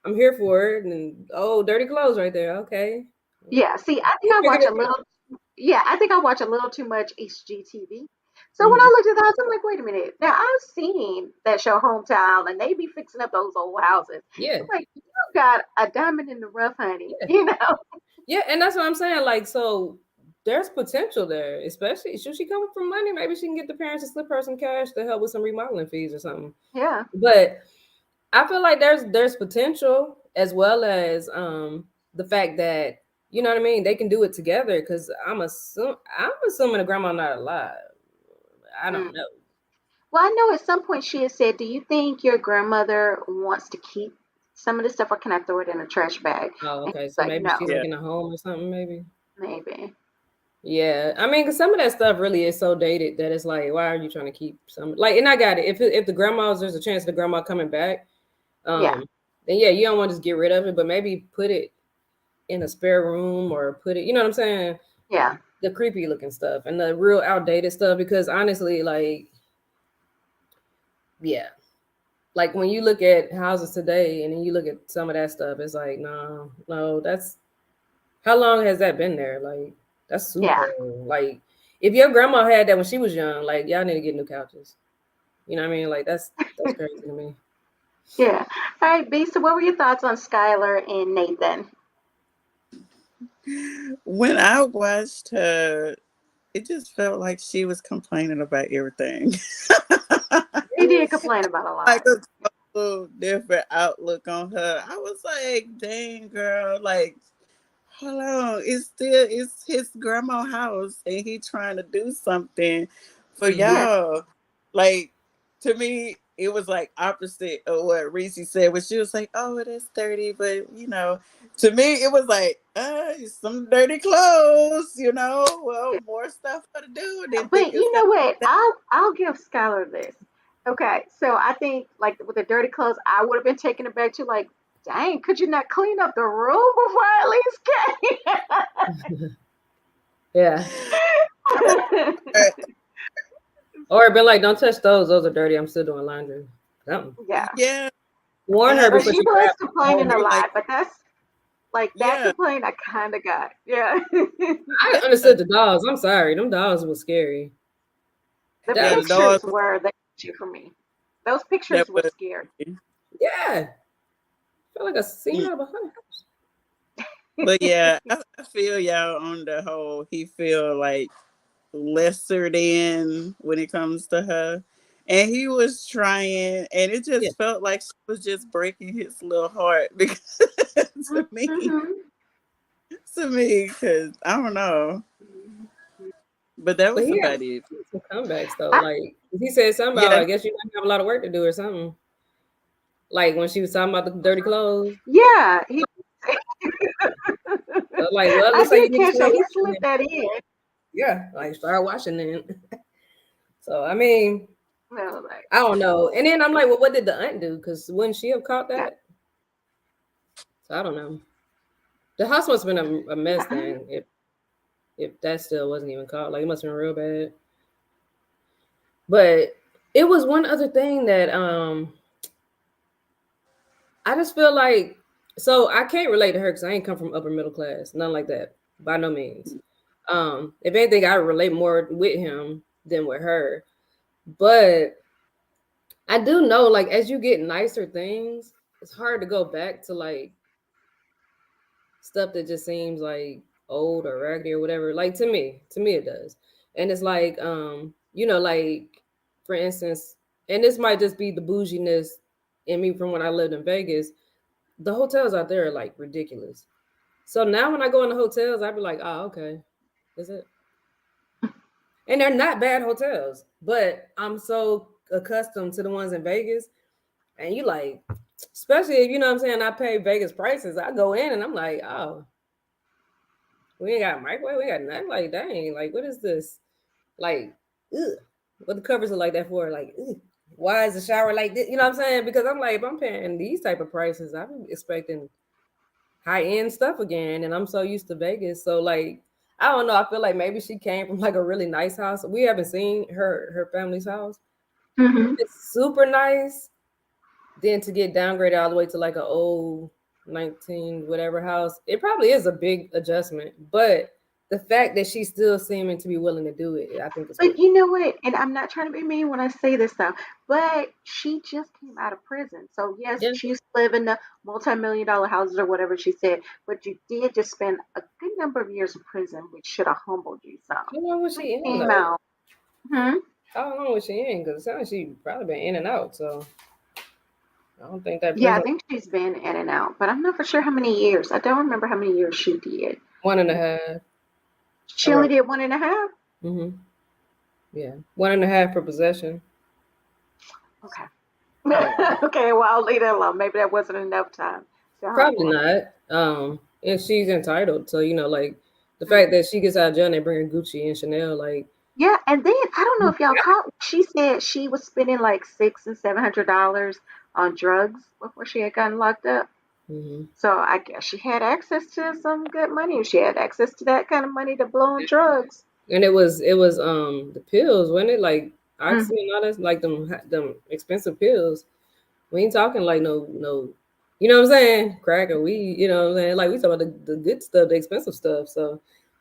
C: I'm here for it. And oh, dirty clothes right there. Okay.
A: Yeah. See, I think
C: You
A: I
C: figured
A: watch
C: it
A: a
C: out.
A: little. Yeah, I think I watch a little too much HGTV. So when
C: Mhm.
A: I looked at the house, I'm like, wait a minute. Now I've seen that show Hometown, and they be fixing up those old houses.
C: Yeah.
A: I'm like, you got a diamond in the rough, honey.
C: Yeah.
A: You know?
C: Yeah, and that's what I'm saying. Like, so there's potential there, especially should she come from money, maybe she can get the parents to slip her some cash to help with some remodeling fees or something.
A: Yeah.
C: But I feel like there's potential as well as the fact that you know what I mean, they can do it together because I'm assuming the grandma not alive. I
A: Mm.
C: don't know.
A: Well, I know at some point she has said, "Do you think your grandmother wants to keep some of this stuff, or can I throw it in a trash bag?"
C: Oh,
A: And
C: okay.
A: she's
C: So
A: like,
C: maybe
A: "No,
C: she's
B: Yeah.
C: like in a home or something, maybe.
A: maybe."
C: Yeah, I mean, because some of that stuff really is so dated that it's like, why are you trying to keep some? Like, and I got it. If the grandma's, there's a chance of the grandma coming back.
A: Yeah.
C: Then yeah, you don't want to just get rid of it, but maybe put it in a spare room or put it, you know what I'm saying?
A: Yeah.
C: The creepy looking stuff and the real outdated stuff. Because honestly, like, yeah, like when you look at houses today and then you look at some of that stuff, it's like, no, that's how long has that been there? Like, that's super
A: Yeah.
C: old. Like, if your grandma had that when she was young, like, y'all need to get new couches. You know what I mean? Like, that's crazy to me.
A: Yeah. All right, B. So, what were your thoughts on Skylar and Nathan?
B: When I watched her, it just felt like she was complaining about everything.
A: He did complain about a
B: Like
A: lot.
B: a total different outlook on her. I was like, dang girl, like hold on. It's his grandma house and he trying to do something for
C: Mhm.
A: Yeah.
B: y'all. Like to me, it was like opposite of what Reese said when she was like, oh, it is dirty, but to me it was like, some dirty clothes, well, more stuff to do. And then think
A: But
B: it's
A: you
B: gonna
A: know what?
B: be
A: I'll give Skylar this. Okay, so I think like with the dirty clothes, I would have been taken aback to like, dang, could you not clean up the room before I
C: Yeah.
A: at least
B: that.
A: came?
C: Or been like, don't touch those. Those are dirty. I'm still doing laundry. Something.
A: Yeah,
B: Yeah.
C: Warn
B: And
C: her
B: I
A: but
C: before
B: think
A: she
C: she
A: was
C: grabs the
A: complaining a
C: phone.
B: you're like,
A: lot. But that's like that
B: yeah,
A: complaint I kind of got. Yeah,
C: I understood the dolls. I'm sorry. Them dolls was scary.
A: the
B: yeah,
C: That
B: the
C: was
A: pictures
B: dog
A: were the issue for me. Those
B: that
A: pictures were
B: was
A: scary.
C: yeah. Felt like a scene
B: mm.
C: out of a Hunter House.
B: But yeah, I feel y'all on the whole. He feel like lesser than when it comes to her. And he was trying, and it
C: Yeah.
B: just felt like she was just breaking his little heart because to me,
A: Mhm.
B: because I don't know. But that
C: But
B: was
C: he had
B: about it.
C: some comebacks though.
A: I,
C: Like he said something about,
B: Yeah,
C: I guess you might have a lot of work to do or something. Like when she was talking about the dirty clothes.
A: yeah, he,
C: So like, well, it
A: I
C: looks like
A: did
C: you need to
A: catch
C: start
A: that. He
C: washing
A: slipped
C: then.
A: that in.
C: Yeah, like start washing then. So I mean,
A: Well, like,
C: I don't know. And then I'm like, well, what did the aunt do? Because wouldn't she have caught
A: yeah,
C: that? So I don't know. The house must have been a mess
A: yeah.
C: then. If that still wasn't even caught, like it must have been real bad. But it was one other thing that I just feel like, so I can't relate to her because I ain't come from upper middle class, nothing like that, by no means. If anything, I relate more with him than with her. But I do know, like, as you get nicer things, it's hard to go back to like stuff that just seems like old or raggedy or whatever. Like to me it does. And it's like, like for instance, and this might just be the bouginess in me from when I lived in Vegas. The hotels out there are like ridiculous. So now when I go in the hotels, I'd be like, oh, okay, is it? And they're not bad hotels, but I'm so accustomed to the ones in Vegas. And you like, especially if you know what I'm saying, I pay Vegas prices. I go in and I'm like, oh, we ain't got a microwave, we got nothing. Like, dang, like what is this? Like, ugh, what the covers are like that for? Like, ugh, why is the shower like this? You know what I'm saying? Because I'm like, if I'm paying these type of prices, I'm expecting high end stuff again, and I'm so used to Vegas. So like, I don't know. I feel like maybe she came from like a really nice house. We haven't seen her family's house.
A: Hmm.
C: It's super nice. Then to get downgraded all the way to like an old 19 whatever house, it probably is a big adjustment. But the fact that she's still seeming to be willing to do it, I think is cool.
A: But you know what? And I'm not trying to be mean when I say this though, but she just came out of prison. So yes,
C: Yeah.
A: she used to live in the multi-million dollar houses or whatever she said, but you did just spend a good number of years in prison, which should have humbled you some.
C: How long was
A: She
C: she in
A: came
C: though?
A: out. Hmm.
C: How long was she in? Because it sounds like she probably been in and out. So I don't think that
A: Yeah, I
C: prison
A: think she's been in and out, but I'm not for sure how many years. I don't remember how many years she did.
C: 1.5
A: She only
C: around.
A: did 1.5.
C: Mm-hmm. Yeah, 1.5 for possession.
A: Okay.
C: Yeah.
A: Okay, well I'll leave that alone. Maybe that wasn't enough time to
C: Probably
A: humble
C: not. And she's entitled. So, like the
A: her.
C: fact that she gets out of jail and they bring her Gucci and Chanel, like,
A: Yeah, and then I don't know if y'all caught. She said she was spending like $600 and $700 on drugs before she had gotten locked up.
C: mhm.
A: So I guess she had access to some good money. She had access to that kind of money to blow on drugs.
C: And it was the pills, wasn't it? Like
A: Mm.
C: oxy and all that, like them expensive pills. We ain't talking like no, you know what I'm saying? Crack or weed, you know what I'm saying? Like we talking about the good stuff, the expensive stuff. So,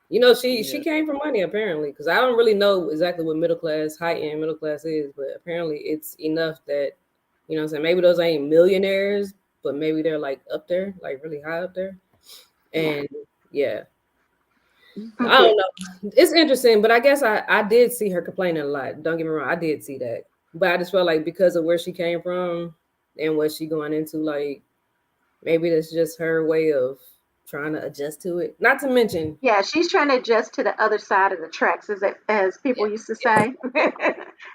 C: she
B: yeah,
C: came from money apparently, because I don't really know exactly what middle class, high end middle class is, but apparently it's enough that what I'm saying, maybe those ain't millionaires, but maybe they're like up there, like really high up there.
A: Yeah.
C: And yeah, I
A: Okay.
C: don't know. It's interesting, but I guess I did see her complaining a lot. Don't get me wrong, I did see that. But I just felt like because of where she came from and what she going into, like maybe that's just her way of trying to adjust to it. Not to mention,
A: Yeah, she's trying to adjust to the other side of the tracks, as
C: yeah,
A: people used to
C: yes,
A: say.
C: we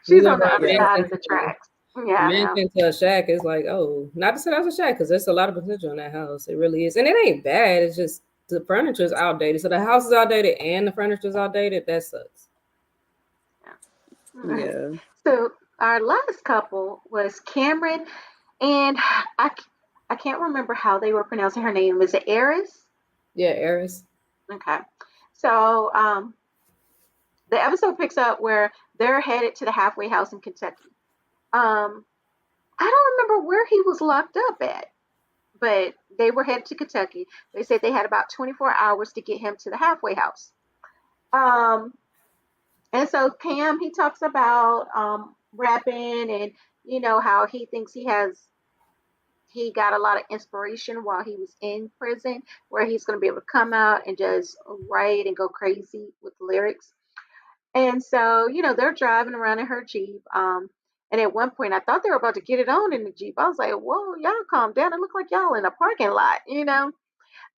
A: She's
C: went
A: on the
C: from
A: other
B: yeah,
A: side of the tracks. Yeah, no.
C: mansion to a shack. It's like, oh, not to say that's a shack because there's a lot of potential in that house. It really is, and it ain't bad. It's just the furniture is outdated. So the house is outdated and the furniture is outdated. That sucks.
A: Yeah.
B: yeah.
A: So our last couple was Cameron and I can't remember how they were pronouncing her name. Was it Eris?
C: Yeah, Eris.
A: Okay. So the episode picks up where they're headed to the halfway house in Kentucky. Um, I don't remember where he was locked up at, but they were headed to Kentucky. They said they had about 24 hours to get him to the halfway house. Um, and so Cam, he talks about rapping and how he thinks he got a lot of inspiration while he was in prison, where he's going to be able to come out and just write and go crazy with lyrics. And so, they're driving around in her Jeep. And at one point, I thought they were about to get it on in the Jeep. I was like, whoa, y'all calm down. It looked like y'all in a parking lot.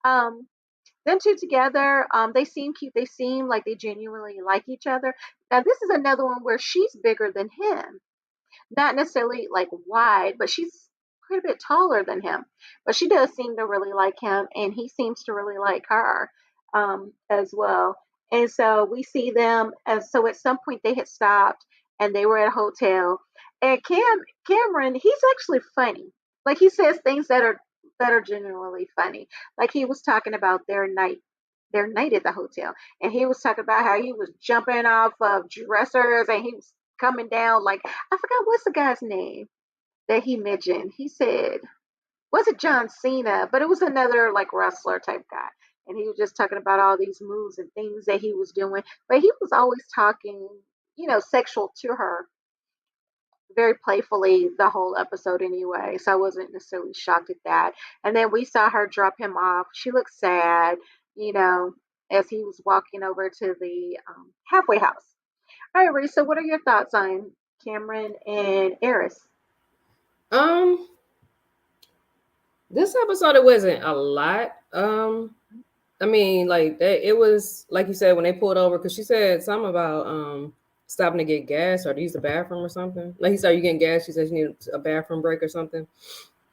A: Um, them two together, they seem cute. They seem like they genuinely like each other. Now, this is another one where she's bigger than him. Not necessarily like wide, but she's quite a bit taller than him. But she does seem to really like him, and he seems to really like her as well. And so we see them. And so at some point they had stopped, and they were at a hotel. And Cameron, he's actually funny. Like he says things that are genuinely funny. Like he was talking about their night at the hotel. And he was talking about how he was jumping off of dressers and he was coming down. Like, I forgot what's the guy's name that he mentioned. He said, was it John Cena? But it was another like wrestler type guy. And he was just talking about all these moves and things that he was doing. But he was always talking, sexual to her very playfully the whole episode anyway. So I wasn't necessarily shocked at that. And then we saw her drop him off. She looked sad, you know, as he was walking over to the halfway house. All right, Risa, what are your thoughts on Cameron and Eris?
C: Um, this episode it wasn't a lot. I mean, like that it was like you said when they pulled over because she said something about stopping to get gas or to use the bathroom or something. Like he said, you getting gas. She said she needed a bathroom break or something.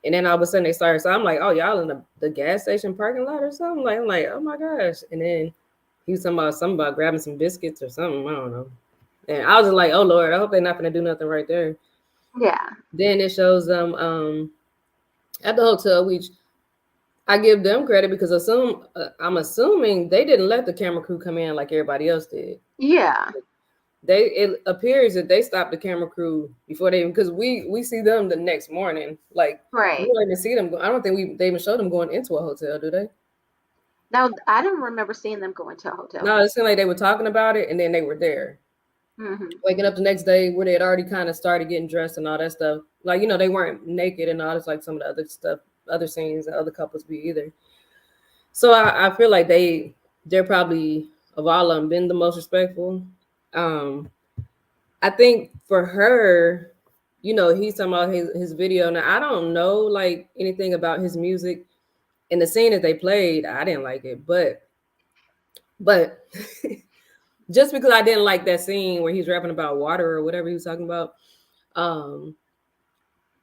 C: And then all of a sudden they started. So I'm like, oh, y'all in the gas station parking lot or something? Like I'm like, oh my gosh. And then he was talking about something about grabbing some biscuits or something. I don't know. And I was just like, oh Lord, I hope they're not gonna do nothing right there.
A: Yeah.
C: Then it shows them at the hotel, which I give them credit because I'm assuming they didn't let the camera crew come in like everybody else did.
A: Yeah.
C: It appears that they stopped the camera crew before they because we see them the next morning. Like we
A: Right.
C: don't even see them. I don't think they even showed them going into a hotel, do they?
A: Now, I don't remember seeing them go into a hotel.
C: No, it seemed like they were talking about it and then they were there.
A: Hmm.
C: Waking up the next day where they had already kind of started getting dressed and all that stuff. Like, they weren't naked and all this like some of the other stuff, other scenes that other couples be either. So I feel like they're probably of all of them been the most respectful. I think for her, he's talking about his video. Now I don't know like anything about his music. And the scene that they played, I didn't like it, but just because I didn't like that scene where he's rapping about water or whatever he was talking about,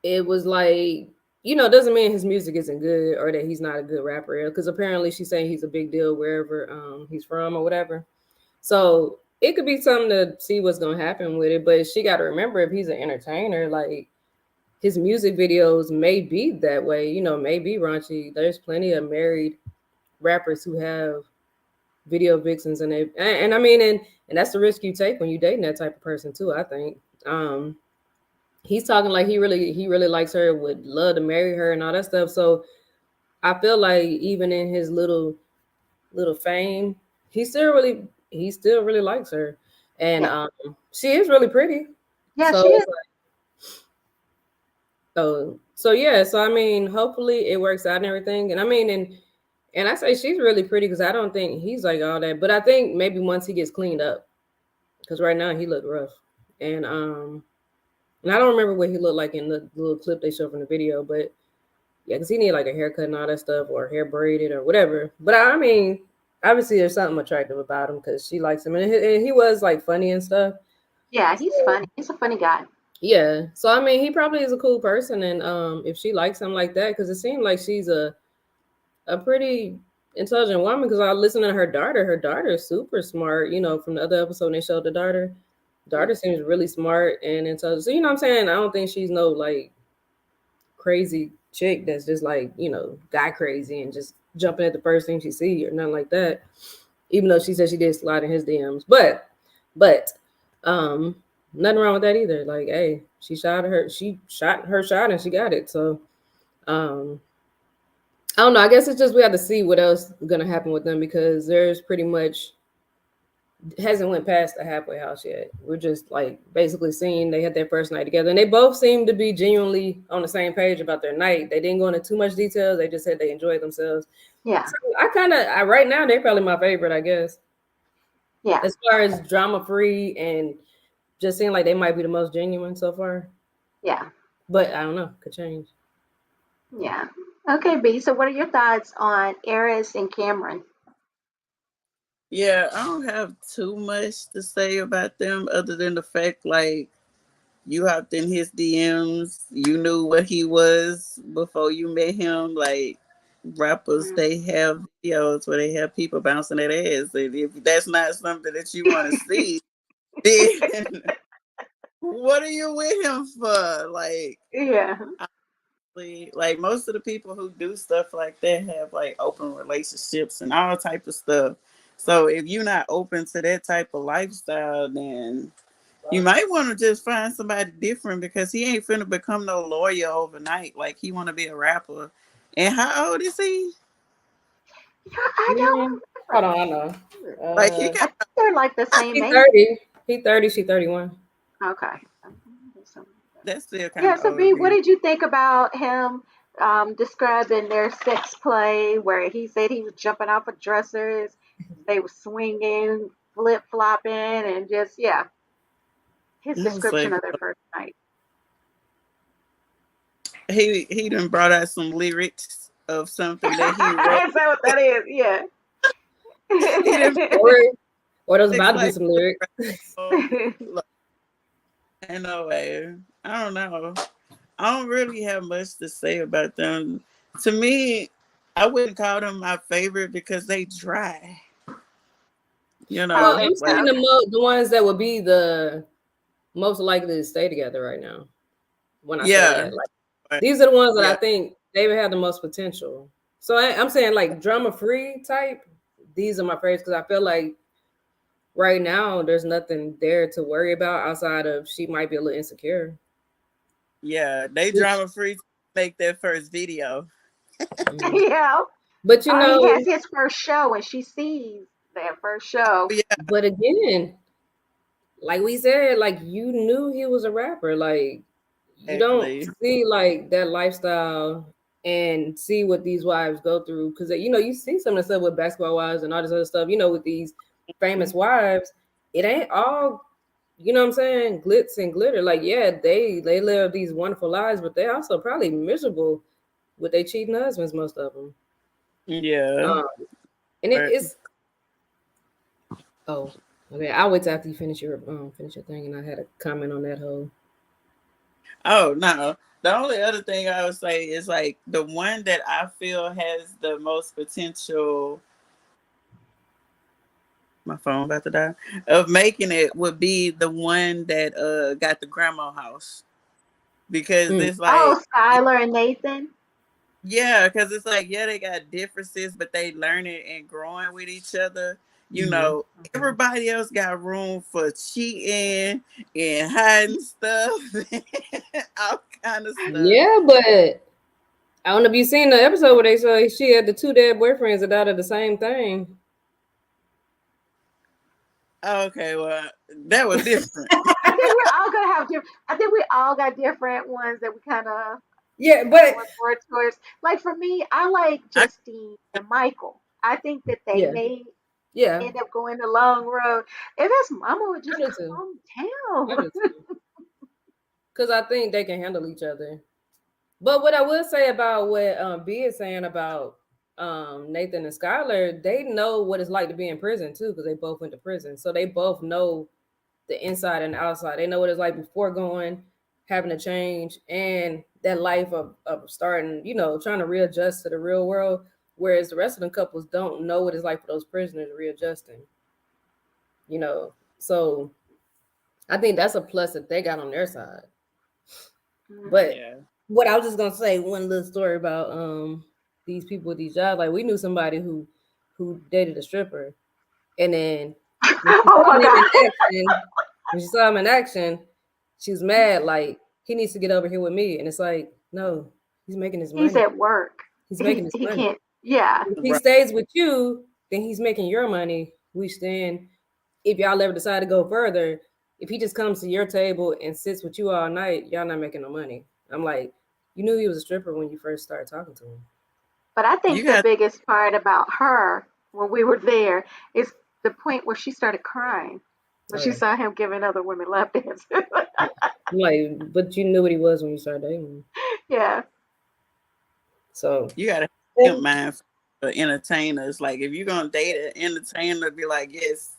C: it was like, doesn't mean his music isn't good or that he's not a good rapper. Because apparently she's saying he's a big deal wherever he's from or whatever. So it could be something to see what's gonna happen with it. But she got to remember if he's an entertainer, like his music videos may be that way. May be raunchy. There's plenty of married rappers who have video vixens and I mean and that's the risk you take when you dating that type of person too. I think he's talking like he really likes her, would love to marry her and all that stuff. So I feel like even in his little fame, he still really likes her, and
A: Yeah.
C: she is really pretty.
A: Yeah,
C: So
A: she is.
C: it's like, so yeah. So I mean, hopefully it works out and everything. And I mean, and I say she's really pretty because I don't think he's like all that. But I think maybe once he gets cleaned up, because right now he looked rough, and I don't remember what he looked like in the little clip they showed from the video, but yeah, because he needed like a haircut and all that stuff, or hair braided or whatever. But I mean, obviously there's something attractive about him because she likes him, and he was like funny and stuff.
A: Yeah, he's funny. He's a funny guy.
C: Yeah, so I mean, he probably is a cool person, and if she likes him like that, because it seemed like she's a pretty intelligent woman. Because I listened to her daughter is super smart. From the other episode they showed the daughter. Daughter seems really smart and intelligent. So what I'm saying, I don't think she's no like crazy chick that's just like guy crazy and just jumping at the first thing she see or nothing like that. Even though she said she did slide in his DMs, but nothing wrong with that either. Like, hey, she shot her shot and she got it. So I don't know. I guess it's just we have to see what else is gonna happen with them because there's pretty much hasn't went past the halfway house yet. We're just like basically seeing they had their first night together, and they both seem to be genuinely on the same page about their night. They didn't go into too much details. They just said they enjoyed themselves.
A: Yeah.
C: So I right now they're probably my favorite, I guess.
A: Yeah.
C: As far as drama free and just seem like they might be the most genuine so far.
A: Yeah.
C: But I don't know, could change.
A: Yeah. Okay, B. So what are your thoughts on Eris and Cameron?
B: Yeah, I don't have too much to say about them other than the fact like you hopped in his DMs, you knew what he was before you met him. Like rappers,
A: Mm.
B: they have videos where they have people bouncing their ass. And if that's not something that you want to see, then what are you with him for?
A: Yeah.
B: Like most of the people who do stuff like that have like open relationships and all type of stuff. So if you're not open to that type of lifestyle, then you might want to just find somebody different because he ain't finna become no lawyer overnight. Like he want to be a rapper. And how old is he?
A: Yeah, I don't
C: Hold
A: remember.
C: on, I know.
B: Like he
A: I
B: got
A: think they're like the same
C: He's
A: age.
C: 30. He 30, she 31.
A: Okay.
B: that's still kind
A: Yeah,
B: of
A: so
B: old
A: B,
B: to
A: what
B: be.
A: did you think about him describing their sex play where he said he was jumping off of dressers, they were swinging, flip flopping, and just, yeah, his
B: I was
A: description
B: like,
A: of their first night.
B: he done brought out some lyrics of something that he wrote.
A: Is that what that is? Yeah.
B: He done
C: Or there's
B: lyrics
C: about to be
B: like
C: some lyrics.
B: like, anyway, I don't know. I don't really have much to say about them. To me, I wouldn't call them my favorite because they dry. You
A: Oh,
C: Well,
B: know,
A: they,
C: I'm
B: like
C: saying
A: okay.
C: the ones that would be the most likely to stay together right now. When I say
B: yeah,
C: that, like these are the ones that I
B: yeah,
C: think they would have the most potential. So I'm saying like drama free type. These are my favorites because I feel like right now there's nothing there to worry about outside of she might be a little insecure.
B: yeah. They
C: Which,
B: drama free to make their first video.
C: mm.
A: Yeah.
C: But you
A: He has
C: know,
A: his first show and she sees that first show.
B: Yeah,
C: but again, like we said, like you knew he was a rapper. Like you don't
B: exactly.
C: see like that lifestyle and see what these wives go through because you see some of the stuff with basketball wives and all this other stuff. With these famous wives, it ain't all what I'm saying, glitz and glitter. Like yeah, they live these wonderful lives, but they also probably miserable with their cheating husbands, most of them.
B: Yeah.
C: And it's oh okay. I'll wait till after you finish your thing, and I had a comment on that whole.
B: Oh no. The only other thing I would say is like the one that I feel has the most potential. My phone about to die. Of making it would be the one that got the grandma house because
C: Mm.
B: it's like
A: Oh, Skylar and Nathan.
B: yeah, because it's like yeah they got differences but they learning and growing with each other. You
C: Mm-hmm.
B: know, everybody else got room for cheating and hiding stuff, all kind of stuff.
C: Yeah, but I don't know if you seen the episode where they say she had the two dead boyfriends that died of the same thing.
B: Okay, well that was different.
A: I think we're all gonna have different. I think we all got different ones that we kind of
C: Yeah, but
A: going more towards. Like for me, I like
B: I,
A: Justine and Michael. I think that they
C: yeah,
A: may
C: yeah,
A: end up going the long road. If his mama would
C: I
A: just
C: do too.
A: calm
C: I
A: down.
C: do too. Because I think they can handle each other. But what I will say about what B is saying about Nathan and Skylar, they know what it's like to be in prison too, because they both went to prison. So they both know the inside and the outside. They know what it's like before going, having to change, and that life of starting, trying to readjust to the real world. Whereas the rest of the couples don't know what it's like for those prisoners readjusting. So I think that's a plus that they got on their side. But
B: yeah.
C: what I was just gonna say, one little story about these people with these jobs. Like we knew somebody who dated a stripper, and then when she
A: Oh
C: saw
A: my
C: him in
A: god.
C: action, she was mad. Like he needs to get over here with me, and it's like, no, he's making his
A: He's
C: money.
A: at work.
C: He's making
A: He
C: his
A: he
C: money.
A: can't. Yeah.
C: If he
B: Right.
C: stays with you, then he's making your money. Which then, if y'all ever decide to go further, if he just comes to your table and sits with you all night, y'all not making no money. I'm like, you knew he was a stripper when you first started talking to him.
A: But I
B: You
A: think the
B: got
A: biggest part about her when we were there is the point where she started crying when she
C: Okay.
A: saw him giving other women lap dances.
C: I'm like, but you knew what he was when you started dating him.
A: Yeah.
C: So
B: You gotta have mind for entertainers. Like if you're gonna date an entertainer, be like, yes,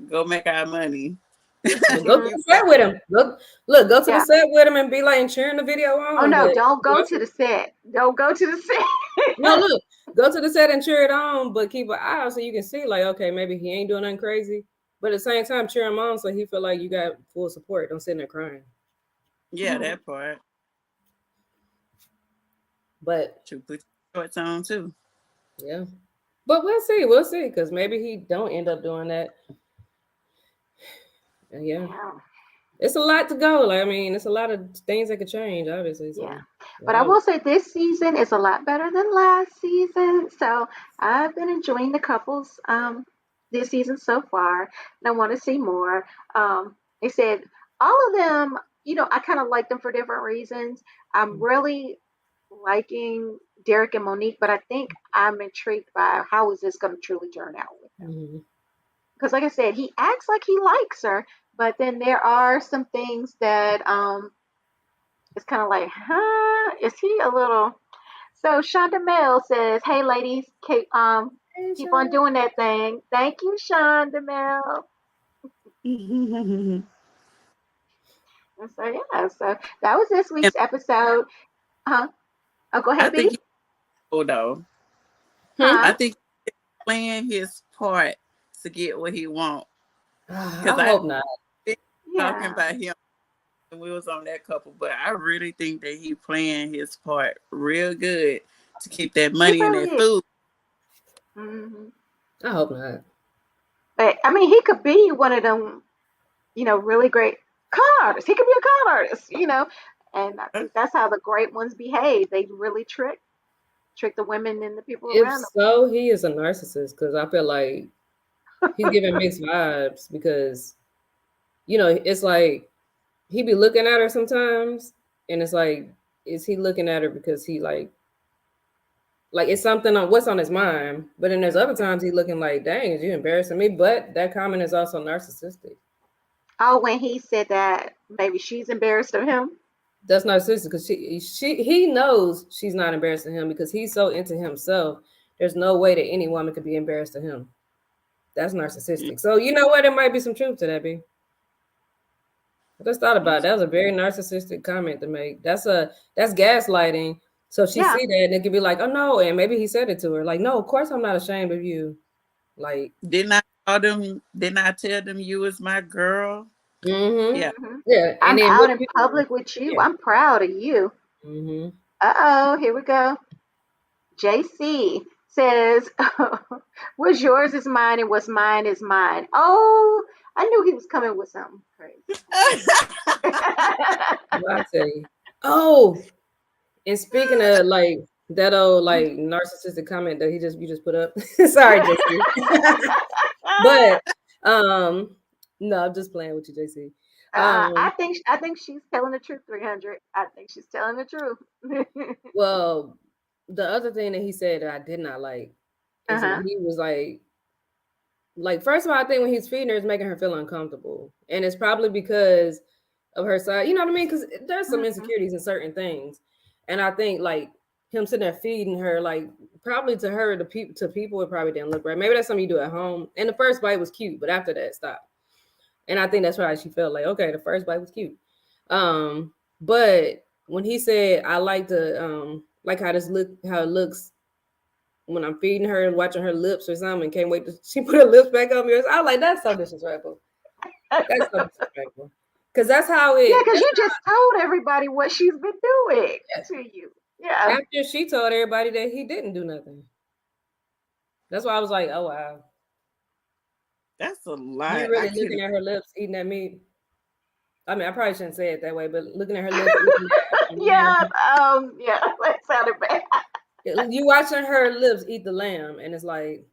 B: go make our money.
C: well, go to
A: Mhm.
C: the set with him. Go to the
A: Yeah.
C: set with him and be like and cheering the video
A: Oh
C: on.
A: no,
C: But
A: don't go to the set. Don't go to the
C: no,
A: set.
C: look, go to the set and cheer it on, but keep an eye out so you can see, like, okay, maybe he ain't doing nothing crazy. But at the same time, cheer him on so he feel like you got full support. Don't sit there crying.
B: Yeah,
A: Mhm.
B: that part.
C: But
B: To put your shorts on too.
C: yeah. But we'll see, because maybe he don't end up doing that. And yeah.
A: Yeah.
C: It's a lot to go. Like, I mean, it's a lot of things that could change, obviously.
A: Yeah.
C: So
A: But I will say this season is a lot better than last season. So I've been enjoying the couples this season so far. And I want to see more. They said all of them, I kind of like them for different reasons. I'm really liking Derek and Monique, but I think I'm intrigued by how is this going to truly turn out with him.
C: mm-hmm.
A: Because like I said, he acts like he likes her, but then there are some things that it's kind of like, huh? Is he a little? So Shonda Mel says, "Hey ladies, keep on doing that thing. Thank you, Shonda Mel."
B: And
A: And so yeah, so that was this week's episode. Huh? Oh, go
B: I
A: ahead,
B: think
A: B.
B: he's cool though. I
A: Huh?
B: think he's playing his part to get what he wants.
C: I
B: Because I
C: hope not.
B: been talking
A: Yeah.
B: about him when we was on that couple, but I really think that he playing his part real good to keep that
A: He
B: money and
A: probably
B: that
A: is.
B: food.
A: Hmm.
C: I hope not.
A: But I mean, he could be one of them, really great con artists. He could be a con artist. And I think that's how the great ones behave. They really trick the women and the people
C: If
A: around
C: so, he is a narcissist because I feel like he's giving mixed vibes because, it's like he be looking at her sometimes and it's like, is he looking at her because he like it's something on what's on his mind, but then there's other times he's looking like, dang, is you embarrassing me? But that comment is also narcissistic.
A: Oh, when he said that maybe she's embarrassed of him.
C: That's narcissistic because he knows she's not embarrassing him because he's so into himself. There's no way that any woman could be embarrassed of him. That's narcissistic. So you know what? There might be some truth to that, B. I just thought about it. That was a very narcissistic comment to make. That's gaslighting. So she
A: Yeah.
C: see that and it could be like, oh no, and maybe he said it to her. Like, no, of course I'm not ashamed of you. Like,
B: Didn't I tell them you was my girl?
C: mm-hmm.
B: Yeah.
A: Hmm.
C: Yeah. And
A: I'm
C: then
A: out
C: what
A: in
C: you
A: public with you.
C: yeah.
A: I'm proud of you.
C: Mm-hmm.
A: Uh-oh, here we go. JC says, what's yours is mine and what's mine is mine. Oh, I knew he was coming with something crazy.
C: I tell you. Oh, and speaking of like that old like narcissistic comment that you just put up. Sorry, JC. But no, I'm just playing with you, JC.
A: I think she's telling the truth, 300. I think she's telling the truth.
C: Well, the other thing that he said that I did not like is when
A: Uh-huh.
C: he was like first of all, I think when he's feeding her, it's making her feel uncomfortable, and it's probably because of her side. You know what I mean? Because there's some
A: Mhm.
C: insecurities in certain things, and I think like him sitting there feeding her, like probably to her, to people, it probably didn't look right. Maybe that's something you do at home. And the first bite was cute, but after that, stop. And I think that's why she felt like, okay, the first bite was cute. But when he said, I like how it looks when I'm feeding her and watching her lips or something, can't wait to she put her lips back on me. I was like, that's so disrespectful. That's so disrespectful. Because that's how
A: Yeah,
C: it
A: because you just told everybody what she's been doing
C: yeah.
A: to you. Yeah.
C: After she told everybody that he didn't do nothing. That's why I was like, oh wow.
B: That's a
C: You
B: lot. I
C: really looking
B: couldn't.
C: at her lips eating that meat. I mean, I probably shouldn't say it that way, but looking at her lips eating
A: Yeah.
C: that
A: Yeah, that sounded bad.
C: lamb. You watching her lips eat the lamb, and it's like,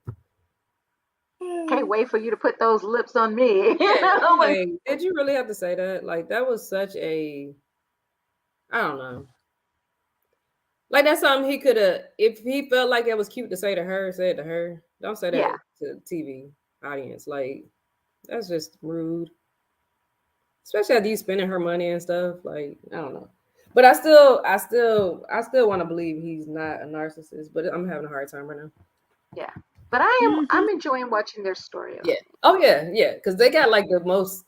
A: Can't wait for you to put those lips on me.
C: yeah, like, did you really have to say that? Like, that was such a, I don't know. Like, that's something he could have, if he felt like it was cute to say to her, say it to her. Don't say
A: Yeah.
C: that to TV. audience. Like, that's just rude. Especially after you spending her money and stuff. Like, I don't know. But I still want to believe he's not a narcissist. But I'm having a hard time right now.
A: Yeah, but I'm enjoying watching their story.
C: Yeah. Oh yeah, yeah. Because they got like the most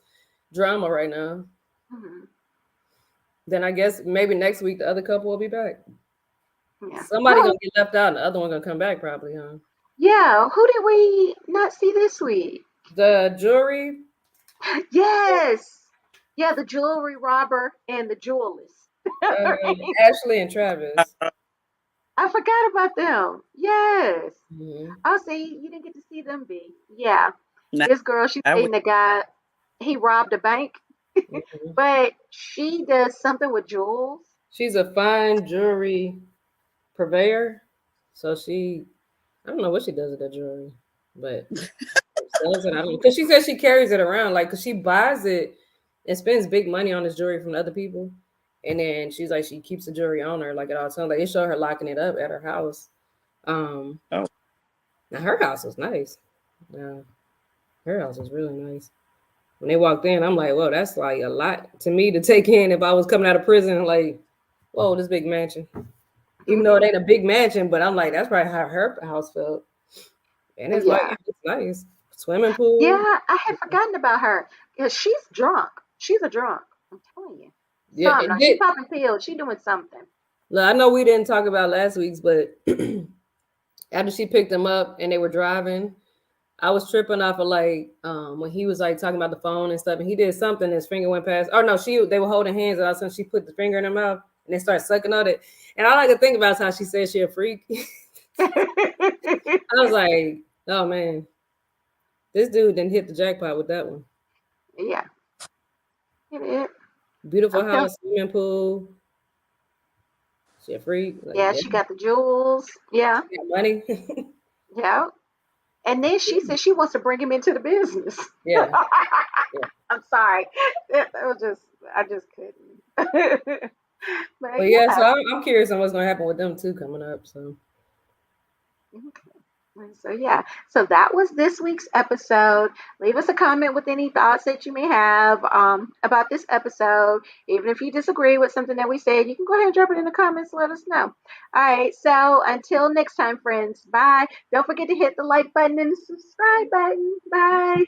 C: drama right now.
A: Mm-hmm.
C: Then I guess maybe next week the other couple will be back.
A: Yeah.
C: Somebody gonna get left out, and the other one gonna come back probably, huh?
A: Yeah. Who did we not see this week?
C: The jury.
A: Yes. Yeah, the jewelry robber and the jewelist.
C: Ashley and Travis.
A: I forgot about them. Yes.
C: Mm-hmm.
A: Oh, see, you didn't get to see them be. Yeah.
B: Nah,
A: This girl, she's dating a guy. He robbed a bank,
C: Mm-hmm.
A: but she does something with jewels.
C: She's a fine jewelry purveyor. So I don't know what she does with that jewelry, but sells it. I don't know. Because she says she carries it around, like, because she buys it and spends big money on this jewelry from other people. And then she's like, she keeps the jewelry on her, like, at all times. Like, it showed her locking it up at her house.
B: Oh.
C: Now her house was nice. Her house was really nice. When they walked in, I'm like, whoa, that's like a lot to me to take in if I was coming out of prison. Like, whoa, this big mansion. Even though it ain't a big mansion, but I'm like, that's probably how her house felt. And it's like, it's nice. Swimming pool.
A: Yeah, I had forgotten about her because she's drunk. She's a drunk. I'm telling you.
C: Yeah,
A: She's popping pills. She doing something.
C: Look, I know we didn't talk about last week's, but after she picked him up and they were driving, I was tripping off of like when he was like talking about the phone and stuff, and he did something. His finger went past. Oh no, they were holding hands, and all of a sudden she put the finger in her mouth and they started sucking on it. And all I could think about is how she said she a freak. I was like, oh man, this dude didn't hit the jackpot with that one.
A: Yeah, it is.
C: Beautiful house, swimming pool. She a freak. Like,
A: yeah, she got the jewels. Yeah,
C: she got money.
A: yeah. And then she said she wants to bring him into the business.
C: Yeah.
A: I'm sorry. That was just, I just couldn't.
C: but yeah, so I'm curious on what's going to happen with them too coming up. So.
A: So yeah, so that was this week's episode. Leave us a comment with any thoughts that you may have about this episode. Even if you disagree with something that we said, you can go ahead and drop it in the comments. Let us know. All right, so until next time, friends. Bye. Don't forget to hit the like button and the subscribe button. Bye.